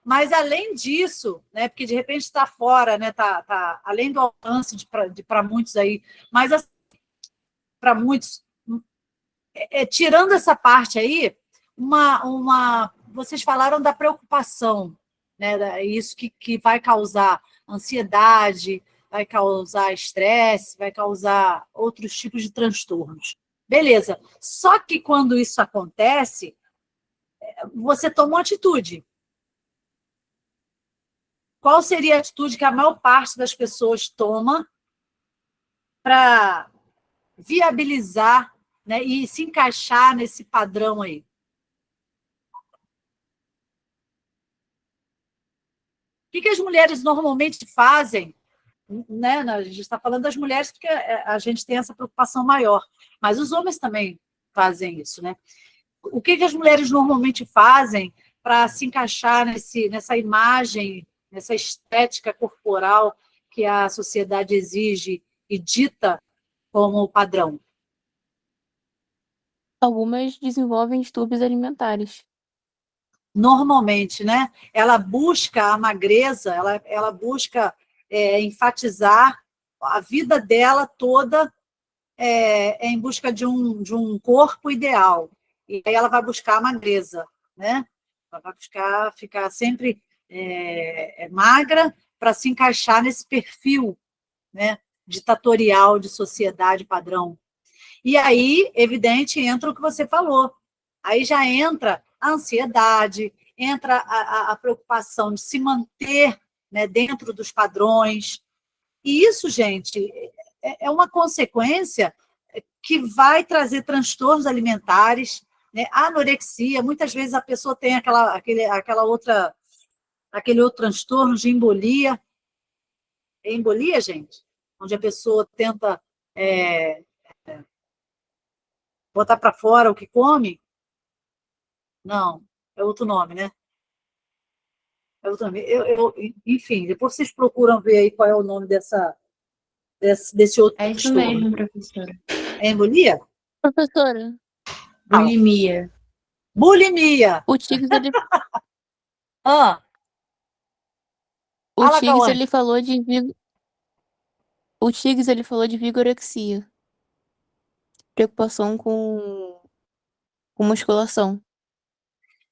Mas, além disso, né, porque de repente está fora, né, tá além do alcance para muitos aí, mas assim, para muitos, tirando essa parte aí, vocês falaram da preocupação, né? Isso que vai causar ansiedade, vai causar estresse, vai causar outros tipos de transtornos. Beleza. Só que quando isso acontece, você toma uma atitude. Qual seria a atitude que a maior parte das pessoas toma para viabilizar, né, e se encaixar nesse padrão aí? O que as mulheres normalmente fazem, né? A gente está falando das mulheres porque a gente tem essa preocupação maior, mas os homens também fazem isso, né? O que as mulheres normalmente fazem para se encaixar nessa imagem, nessa estética corporal que a sociedade exige e dita como padrão? Algumas desenvolvem distúrbios alimentares. Normalmente, né? Ela busca a magreza, ela busca enfatizar a vida dela toda em busca de um corpo ideal. E aí ela vai buscar a magreza, né? Ela vai buscar ficar sempre magra para se encaixar nesse perfil, né, ditatorial de sociedade padrão. E aí, evidente, entra o que você falou. Aí já entra a ansiedade, entra a preocupação de se manter, né, dentro dos padrões. E isso, gente, é uma consequência que vai trazer transtornos alimentares, né, anorexia. Muitas vezes a pessoa tem aquele outro transtorno de embolia. É embolia, gente? Onde a pessoa tenta botar para fora o que come? Não, é outro nome, né? É outro nome. Enfim, depois vocês procuram ver aí qual é o nome desse outro É isso transtorno. mesmo, professora. É embolia? Professora, Bulimia. Bulimia. o Tigres, ele, Ah, o fala, Tigres, Cauã. ele falou de o Tigres, ele falou de vigorexia, preocupação com musculação.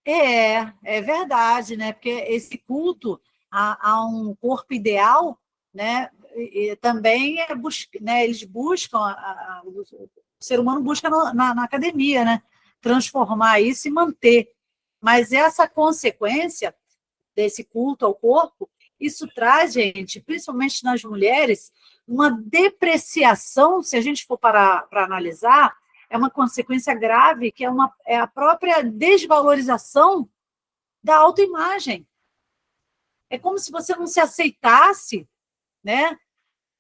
É verdade, né? Porque esse culto a um corpo ideal, né? E também né, eles buscam, o ser humano busca na academia, né? Transformar isso e manter. Mas essa consequência desse culto ao corpo, isso traz, gente, principalmente nas mulheres, uma depreciação, se a gente for parar para analisar, é uma consequência grave, que é a própria desvalorização da autoimagem. É como se você não se aceitasse, né?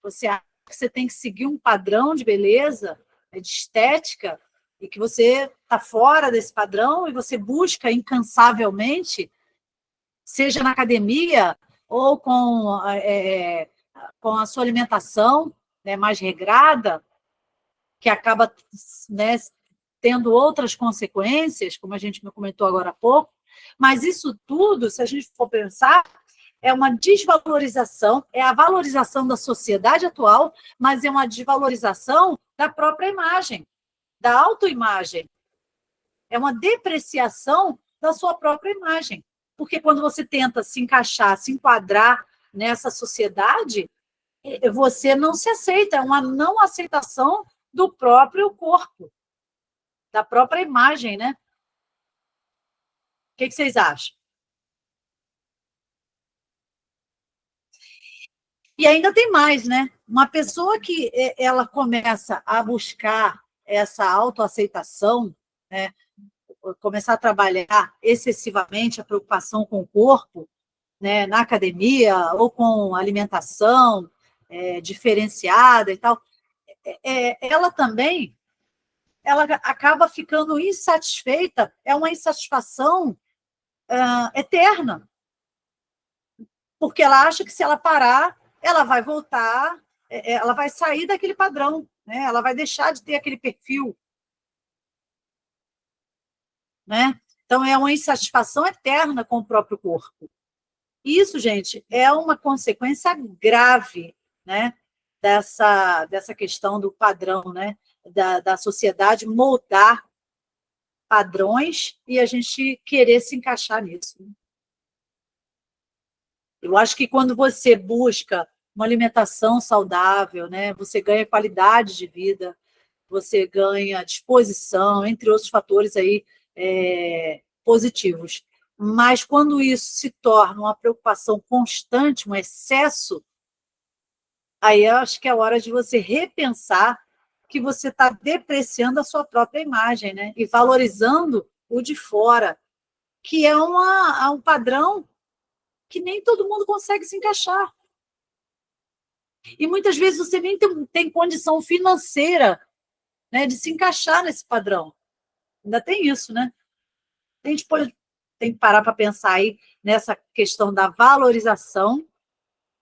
Você acha que você tem que seguir um padrão de beleza, de estética, e que você está fora desse padrão e você busca incansavelmente, seja na academia ou com a sua alimentação, né, mais regrada, que acaba, né, tendo outras consequências, como a gente me comentou agora há pouco, mas isso tudo, se a gente for pensar, é uma desvalorização, é a valorização da sociedade atual, mas é uma desvalorização da própria imagem, da autoimagem. É uma depreciação da sua própria imagem. Porque quando você tenta se encaixar, se enquadrar nessa sociedade, você não se aceita, é uma não aceitação do próprio corpo, da própria imagem, né? O que vocês acham? E ainda tem mais, né? Uma pessoa que ela começa a buscar essa autoaceitação, né? Começar a trabalhar excessivamente a preocupação com o corpo, né? Na academia ou com alimentação diferenciada e tal, ela também ela acaba ficando insatisfeita, é uma insatisfação eterna, porque ela acha que se ela parar, ela vai voltar, ela vai sair daquele padrão, né? Ela vai deixar de ter aquele perfil, né? Então, é uma insatisfação eterna com o próprio corpo. Isso, gente, é uma consequência grave, né? Dessa questão do padrão, né? Da sociedade moldar padrões e a gente querer se encaixar nisso. Eu acho que quando você busca uma alimentação saudável, né, você ganha qualidade de vida, você ganha disposição, entre outros fatores aí, positivos. Mas quando isso se torna uma preocupação constante, um excesso, aí eu acho que é hora de você repensar que você está depreciando a sua própria imagem, né? E valorizando o de fora, que é um padrão que nem todo mundo consegue se encaixar. E muitas vezes você nem tem condição financeira, né, de se encaixar nesse padrão. Ainda tem isso, né? A gente tem que parar para pensar aí nessa questão da valorização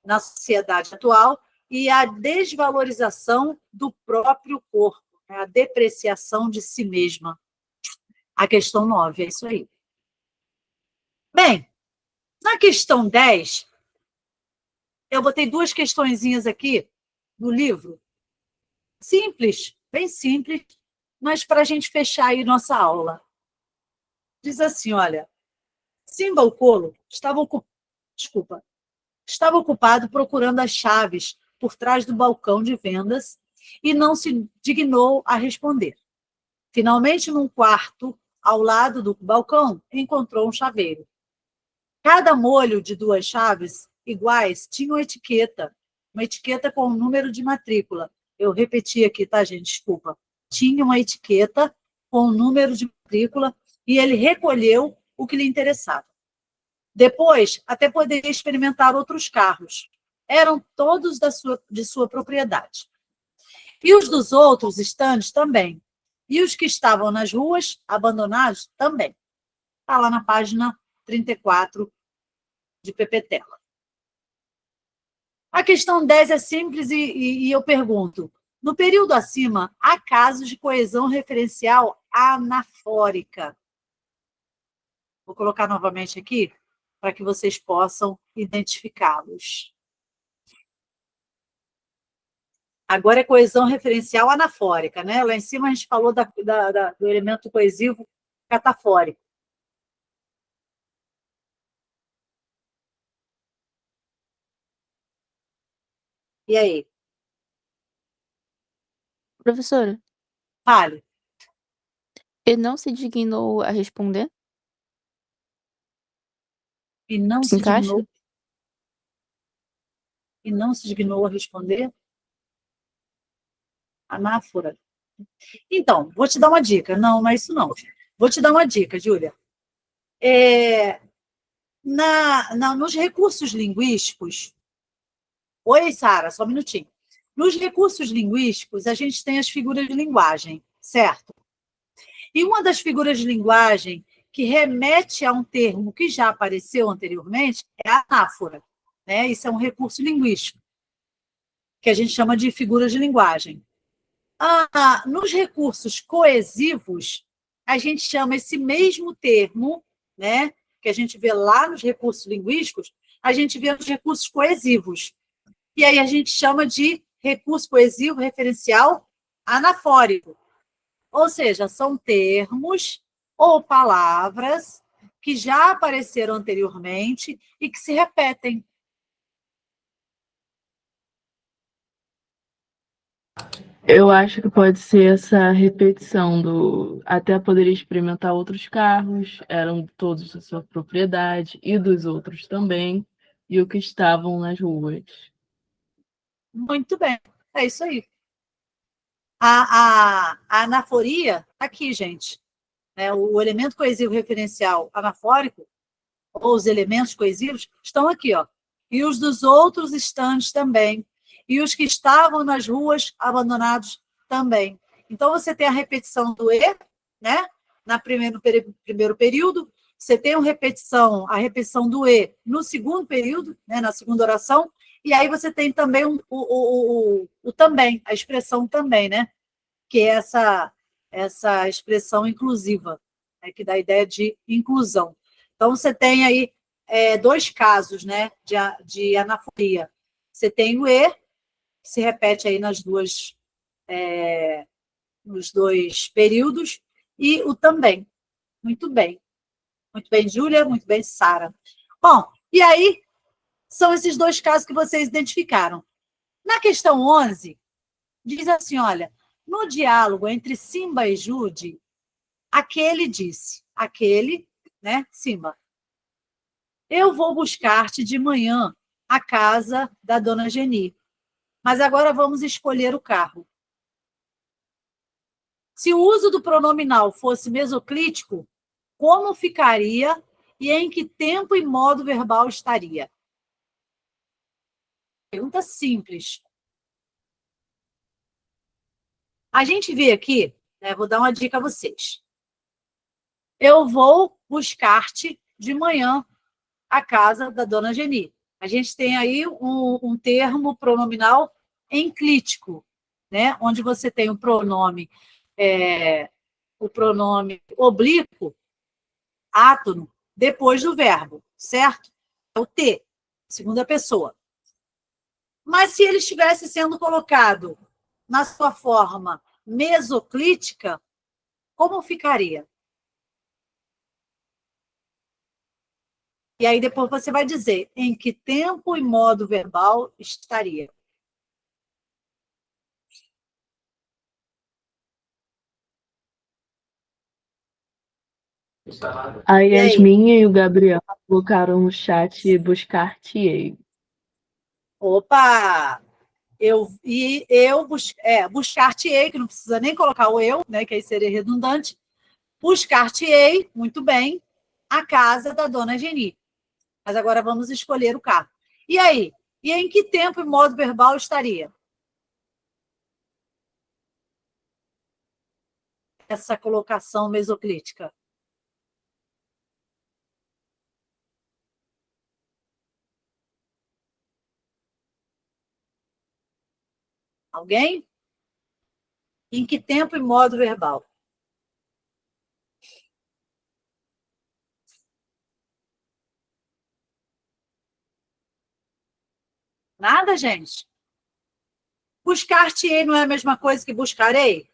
na sociedade atual e a desvalorização do próprio corpo, né? A depreciação de si mesma. A questão 9, é isso aí. Bem, na questão 10, eu botei 2 questõezinhas aqui no livro, simples, bem simples, mas para a gente fechar aí nossa aula. Diz assim, olha, Simbaucolo estava ocupado procurando as chaves por trás do balcão de vendas e não se dignou a responder. Finalmente, num quarto, ao lado do balcão, encontrou um chaveiro. Cada molho de 2 chaves iguais tinha uma etiqueta com o número de matrícula. Eu repeti aqui, tá, gente? Desculpa. Tinha uma etiqueta com o número de matrícula e ele recolheu o que lhe interessava. Depois, até poderia experimentar outros carros. Eram todos de sua propriedade. E os dos outros estandes também. E os que estavam nas ruas, abandonados, também. Está lá na página 34 de Pepetela. A questão 10 é simples e eu pergunto, no período acima, há casos de coesão referencial anafórica? Vou colocar novamente aqui, para que vocês possam identificá-los. Agora é coesão referencial anafórica, né? Lá em cima a gente falou do elemento coesivo catafórico. E aí? Professora, Fale. ele não se dignou a responder? E não Se se encaixa? dignou. E não se dignou a responder? Anáfora. Então, vou te dar uma dica. Não, não é isso não. Vou te dar uma dica, Júlia. Nos recursos linguísticos... Oi, Sara, só um minutinho. Nos recursos linguísticos, a gente tem as figuras de linguagem, certo? E uma das figuras de linguagem que remete a um termo que já apareceu anteriormente é a anáfora, né? Isso é um recurso linguístico, que a gente chama de figuras de linguagem. Nos recursos coesivos, a gente chama esse mesmo termo, né, que a gente vê lá nos recursos linguísticos, a gente vê nos recursos coesivos. E aí a gente chama de recurso coesivo referencial anafórico. Ou seja, são termos ou palavras que já apareceram anteriormente e que se repetem. Eu acho que pode ser essa repetição do até poderia experimentar outros carros, eram todos da sua propriedade e dos outros também, e o que estavam nas ruas. Muito bem, é isso aí. A anaforia, aqui, gente, né, o elemento coesivo referencial anafórico, ou os elementos coesivos, estão aqui, ó. E os dos outros estandes também. E os que estavam nas ruas abandonados também. Então, você tem a repetição do E, né? No primeiro período, você tem a repetição do E no segundo período, né? Na segunda oração, e aí você tem também o também, a expressão também, né? Que é essa expressão inclusiva, né? Que dá a ideia de inclusão. Então, você tem aí 2 casos, né? De anaforia. Você tem o E, que se repete aí nos 2 períodos, e o também, Muito bem. Muito bem, Júlia. Muito bem, Sara. Bom, e aí são esses dois casos que vocês identificaram. Na questão 11, diz assim, olha, no diálogo entre Simba e Jude, aquele disse, aquele, né, Simba, eu vou buscar-te de manhã à casa da dona Geni, mas agora vamos escolher o carro. Se o uso do pronominal fosse mesoclítico, como ficaria e em que tempo e modo verbal estaria? Pergunta simples. A gente vê aqui, né, vou dar uma dica a vocês. Eu vou buscar-te de manhã à casa da dona Geni. A gente tem aí um termo pronominal enclítico, né, onde você tem o pronome oblíquo, átono, depois do verbo, certo? É o T, segunda pessoa. Mas se ele estivesse sendo colocado na sua forma mesoclítica, como ficaria? E aí depois você vai dizer em que tempo e modo verbal estaria. A E aí? Yasmin e o Gabriel colocaram no chat buscar-te-ei. Opa! Buscar-te-ei, que não precisa nem colocar o eu, né, que aí seria redundante. Buscar-te-ei, muito bem, a casa da dona Geni. Mas agora vamos escolher o carro. E aí? E em que tempo e modo verbal estaria? Essa colocação mesoclítica. Alguém? Em que tempo e modo verbal? Nada, gente? Buscar-te-ei não é a mesma coisa que buscarei?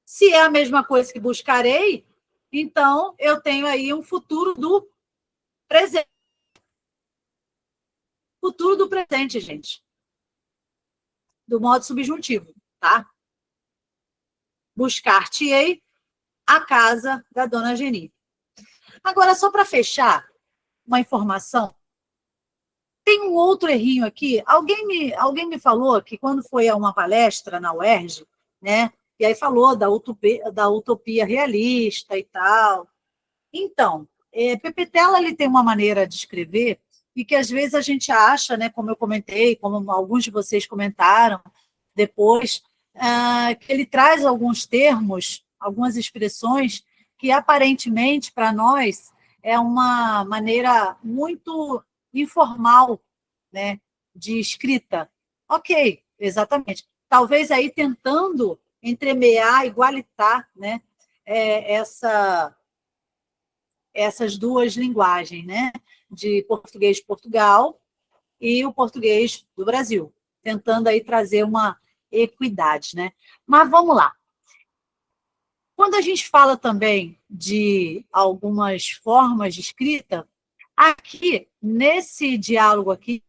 Se é a mesma coisa que buscarei, então eu tenho aí um futuro do presente. Futuro do presente, gente. Do modo subjuntivo, tá? Buscar-te-ei a casa da dona Geni. Agora, só para fechar uma informação, tem um outro errinho aqui. Alguém me falou que quando foi a uma palestra na UERJ, né? E aí falou da utopia realista e tal. Então, Pepetela ele tem uma maneira de escrever e que às vezes a gente acha, né, como eu comentei, como alguns de vocês comentaram depois, que ele traz alguns termos, algumas expressões que aparentemente para nós é uma maneira muito informal, né, de escrita. Ok, exatamente. Talvez aí tentando entremear, igualitar, né, essas duas linguagens, né, de português de Portugal e o português do Brasil, tentando aí trazer uma equidade, né? Mas vamos lá. Quando a gente fala também de algumas formas de escrita, aqui, nesse diálogo aqui,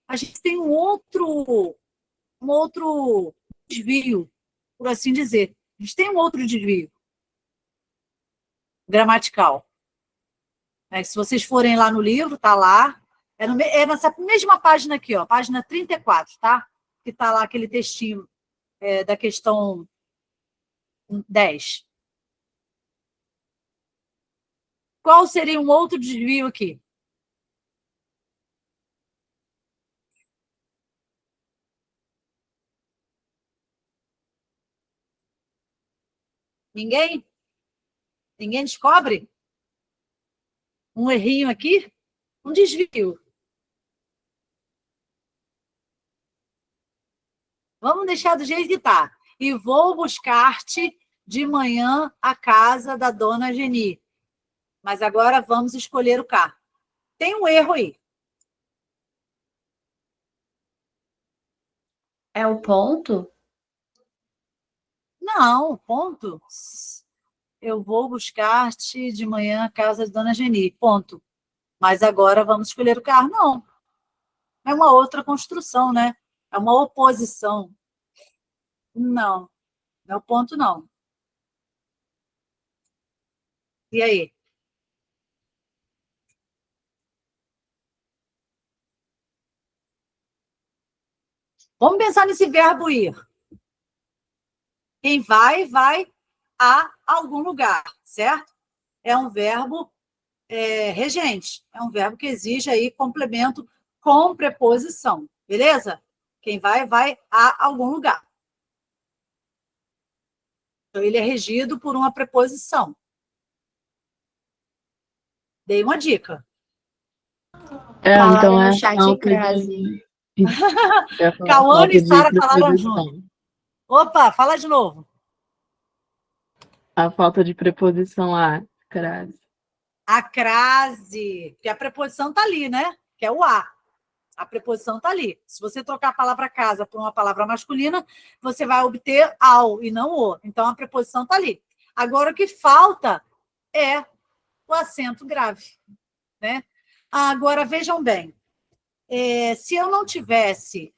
a gente tem um outro desvio, por assim dizer. A gente tem um outro desvio gramatical. Se vocês forem lá no livro, tá lá, é nessa mesma página aqui, ó, página 34, tá? Que está lá aquele textinho da questão 10. Qual seria um outro desvio aqui? Ninguém? Ninguém descobre? Um errinho aqui? Um desvio. Vamos deixar do jeito que está. E vou buscar-te de manhã à casa da dona Geni. Mas agora vamos escolher o carro. Tem um erro aí. É o ponto? Não, ponto. eu vou buscar-te de manhã à casa de Dona Geni, ponto. Mas agora vamos escolher o carro. Não, é uma outra construção, né? É uma oposição. Não, não é o ponto, não. E aí? Vamos pensar nesse verbo ir. Quem vai, vai a algum lugar, certo? É um verbo regente. É um verbo que exige aí complemento com preposição, beleza? Quem vai, vai a algum lugar. Então, ele é regido por uma preposição. Dei uma dica. Falaram Então no é chat falta crase. Cauane e falta de Sara falaram junto. preposição. Opa, fala de novo. A falta de preposição a, crase. A crase, que a preposição está ali, né? Que é o a. A preposição está ali. Se você trocar a palavra casa por uma palavra masculina, você vai obter ao e não o. Então, a preposição está ali. Agora, o que falta é o acento grave, né? Agora, vejam bem. Se eu não tivesse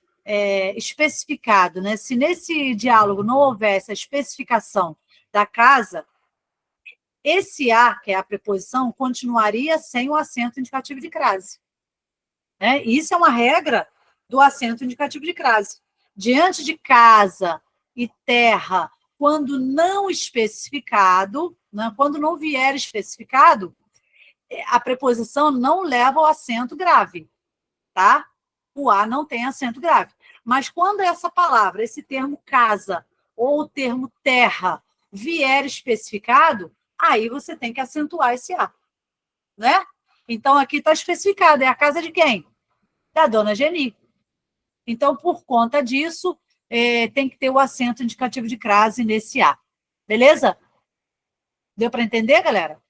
especificado, né? Se nesse diálogo não houvesse a especificação da casa, esse a, que é a preposição, continuaria sem o acento indicativo de crase. Né? Isso é uma regra do acento indicativo de crase. Diante de casa e terra, quando não especificado, né, quando não vier especificado, a preposição não leva ao acento grave, tá? O A não tem acento grave. Mas quando essa palavra, esse termo casa ou o termo terra vier especificado, aí você tem que acentuar esse A, né? Então, aqui está especificado, é a casa de quem? Da Dona Geni. Então, por conta disso, tem que ter o acento indicativo de crase nesse A. Beleza? Deu para entender, galera?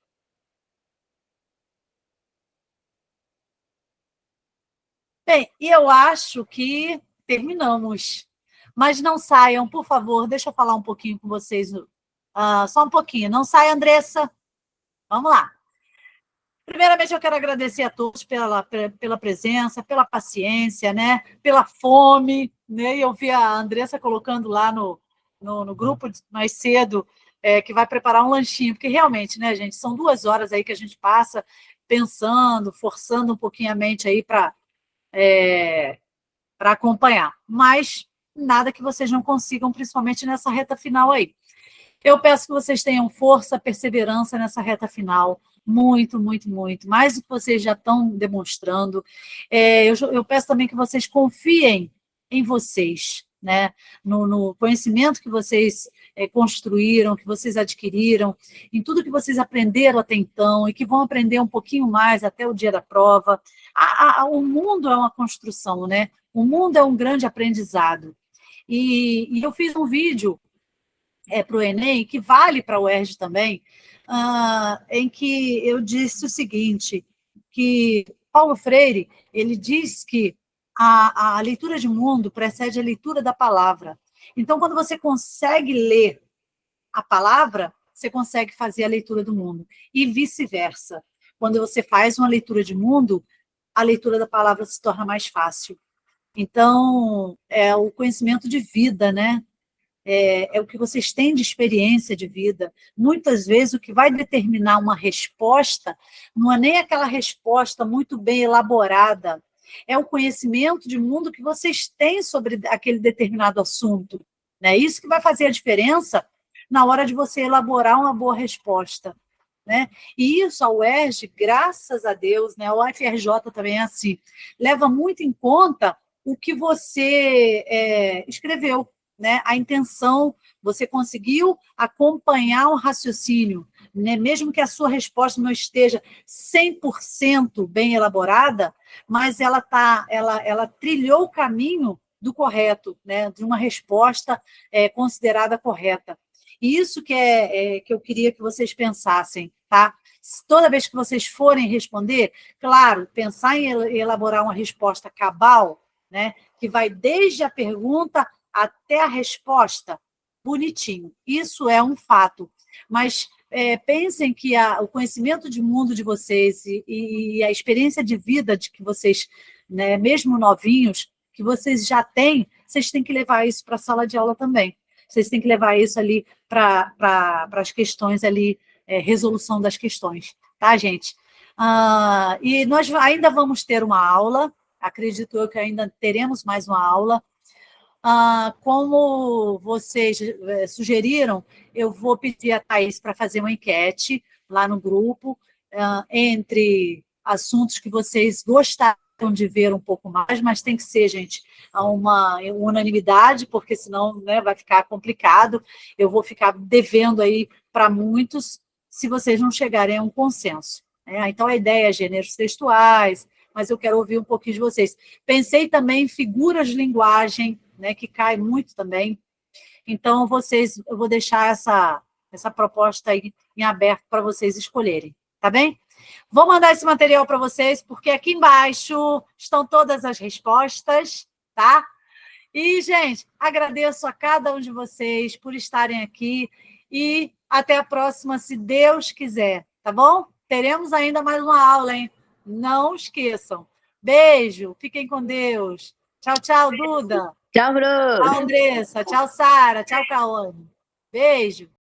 Bem, e eu acho que terminamos. Mas não saiam, por favor, deixa eu falar um pouquinho com vocês. Só um pouquinho. Não saia, Andressa. Vamos lá. Primeiramente, eu quero agradecer a todos pela presença, pela paciência, né? Pela fome. Né? Eu vi a Andressa colocando lá no grupo mais cedo que vai preparar um lanchinho, porque realmente, né, gente, são 2 horas aí que a gente passa pensando, forçando um pouquinho a mente aí para acompanhar. Mas nada que vocês não consigam, principalmente nessa reta final aí. Eu peço que vocês tenham força, perseverança nessa reta final, muito, muito, muito, mais do que vocês já estão demonstrando. Eu peço também que vocês confiem em vocês, né? No conhecimento que vocês construíram, que vocês adquiriram, em tudo que vocês aprenderam até então e que vão aprender um pouquinho mais até o dia da prova. O mundo é uma construção, né? O mundo é um grande aprendizado. E eu fiz um vídeo para o Enem, que vale para o UERJ também, em que eu disse o seguinte, que Paulo Freire, ele diz que a leitura de mundo precede a leitura da palavra. Então, quando você consegue ler a palavra, você consegue fazer a leitura do mundo. E vice-versa. Quando você faz uma leitura de mundo, a leitura da palavra se torna mais fácil. Então, é o conhecimento de vida, né? É o que vocês têm de experiência de vida. Muitas vezes, o que vai determinar uma resposta não é nem aquela resposta muito bem elaborada, é o conhecimento de mundo que vocês têm sobre aquele determinado assunto. É isso que vai fazer a diferença na hora de você elaborar uma boa resposta. Né? E isso, a UERJ, graças a Deus, né, a UFRJ também é assim, leva muito em conta o que você escreveu, né? A intenção, você conseguiu acompanhar um raciocínio, né? Mesmo que a sua resposta não esteja 100% bem elaborada, mas ela trilhou o caminho do correto, né? De uma resposta considerada correta. E isso que eu queria que vocês pensassem, tá? Toda vez que vocês forem responder, claro, pensar em elaborar uma resposta cabal, né? Que vai desde a pergunta até a resposta, bonitinho. Isso é um fato. Mas pensem que o conhecimento de mundo de vocês e a experiência de vida de que vocês, né, mesmo novinhos, que vocês já têm, vocês têm que levar isso para a sala de aula também. Vocês têm que levar isso ali para as questões ali, resolução das questões, tá, gente? E nós ainda vamos ter uma aula, acredito eu que ainda teremos mais uma aula. Como vocês sugeriram, eu vou pedir a Thaís para fazer uma enquete lá no grupo, entre assuntos que vocês gostariam de ver um pouco mais, mas tem que ser, gente, uma unanimidade, porque senão, né, vai ficar complicado. Eu vou ficar devendo aí para muitos, se vocês não chegarem a um consenso. Então, a ideia é gêneros textuais, mas eu quero ouvir um pouquinho de vocês. Pensei também em figuras de linguagem, né, que cai muito também. Então, eu vou deixar essa proposta aí em aberto para vocês escolherem, tá bem? Vou mandar esse material para vocês, porque aqui embaixo estão todas as respostas, tá? E, gente, agradeço a cada um de vocês por estarem aqui e até a próxima, se Deus quiser, tá bom? Teremos ainda mais uma aula, hein? Não esqueçam. Beijo, fiquem com Deus. Tchau, tchau, Duda. Tchau, Bruno. Tchau, Andressa. Tchau, Sara. Tchau, Cauane. Beijo.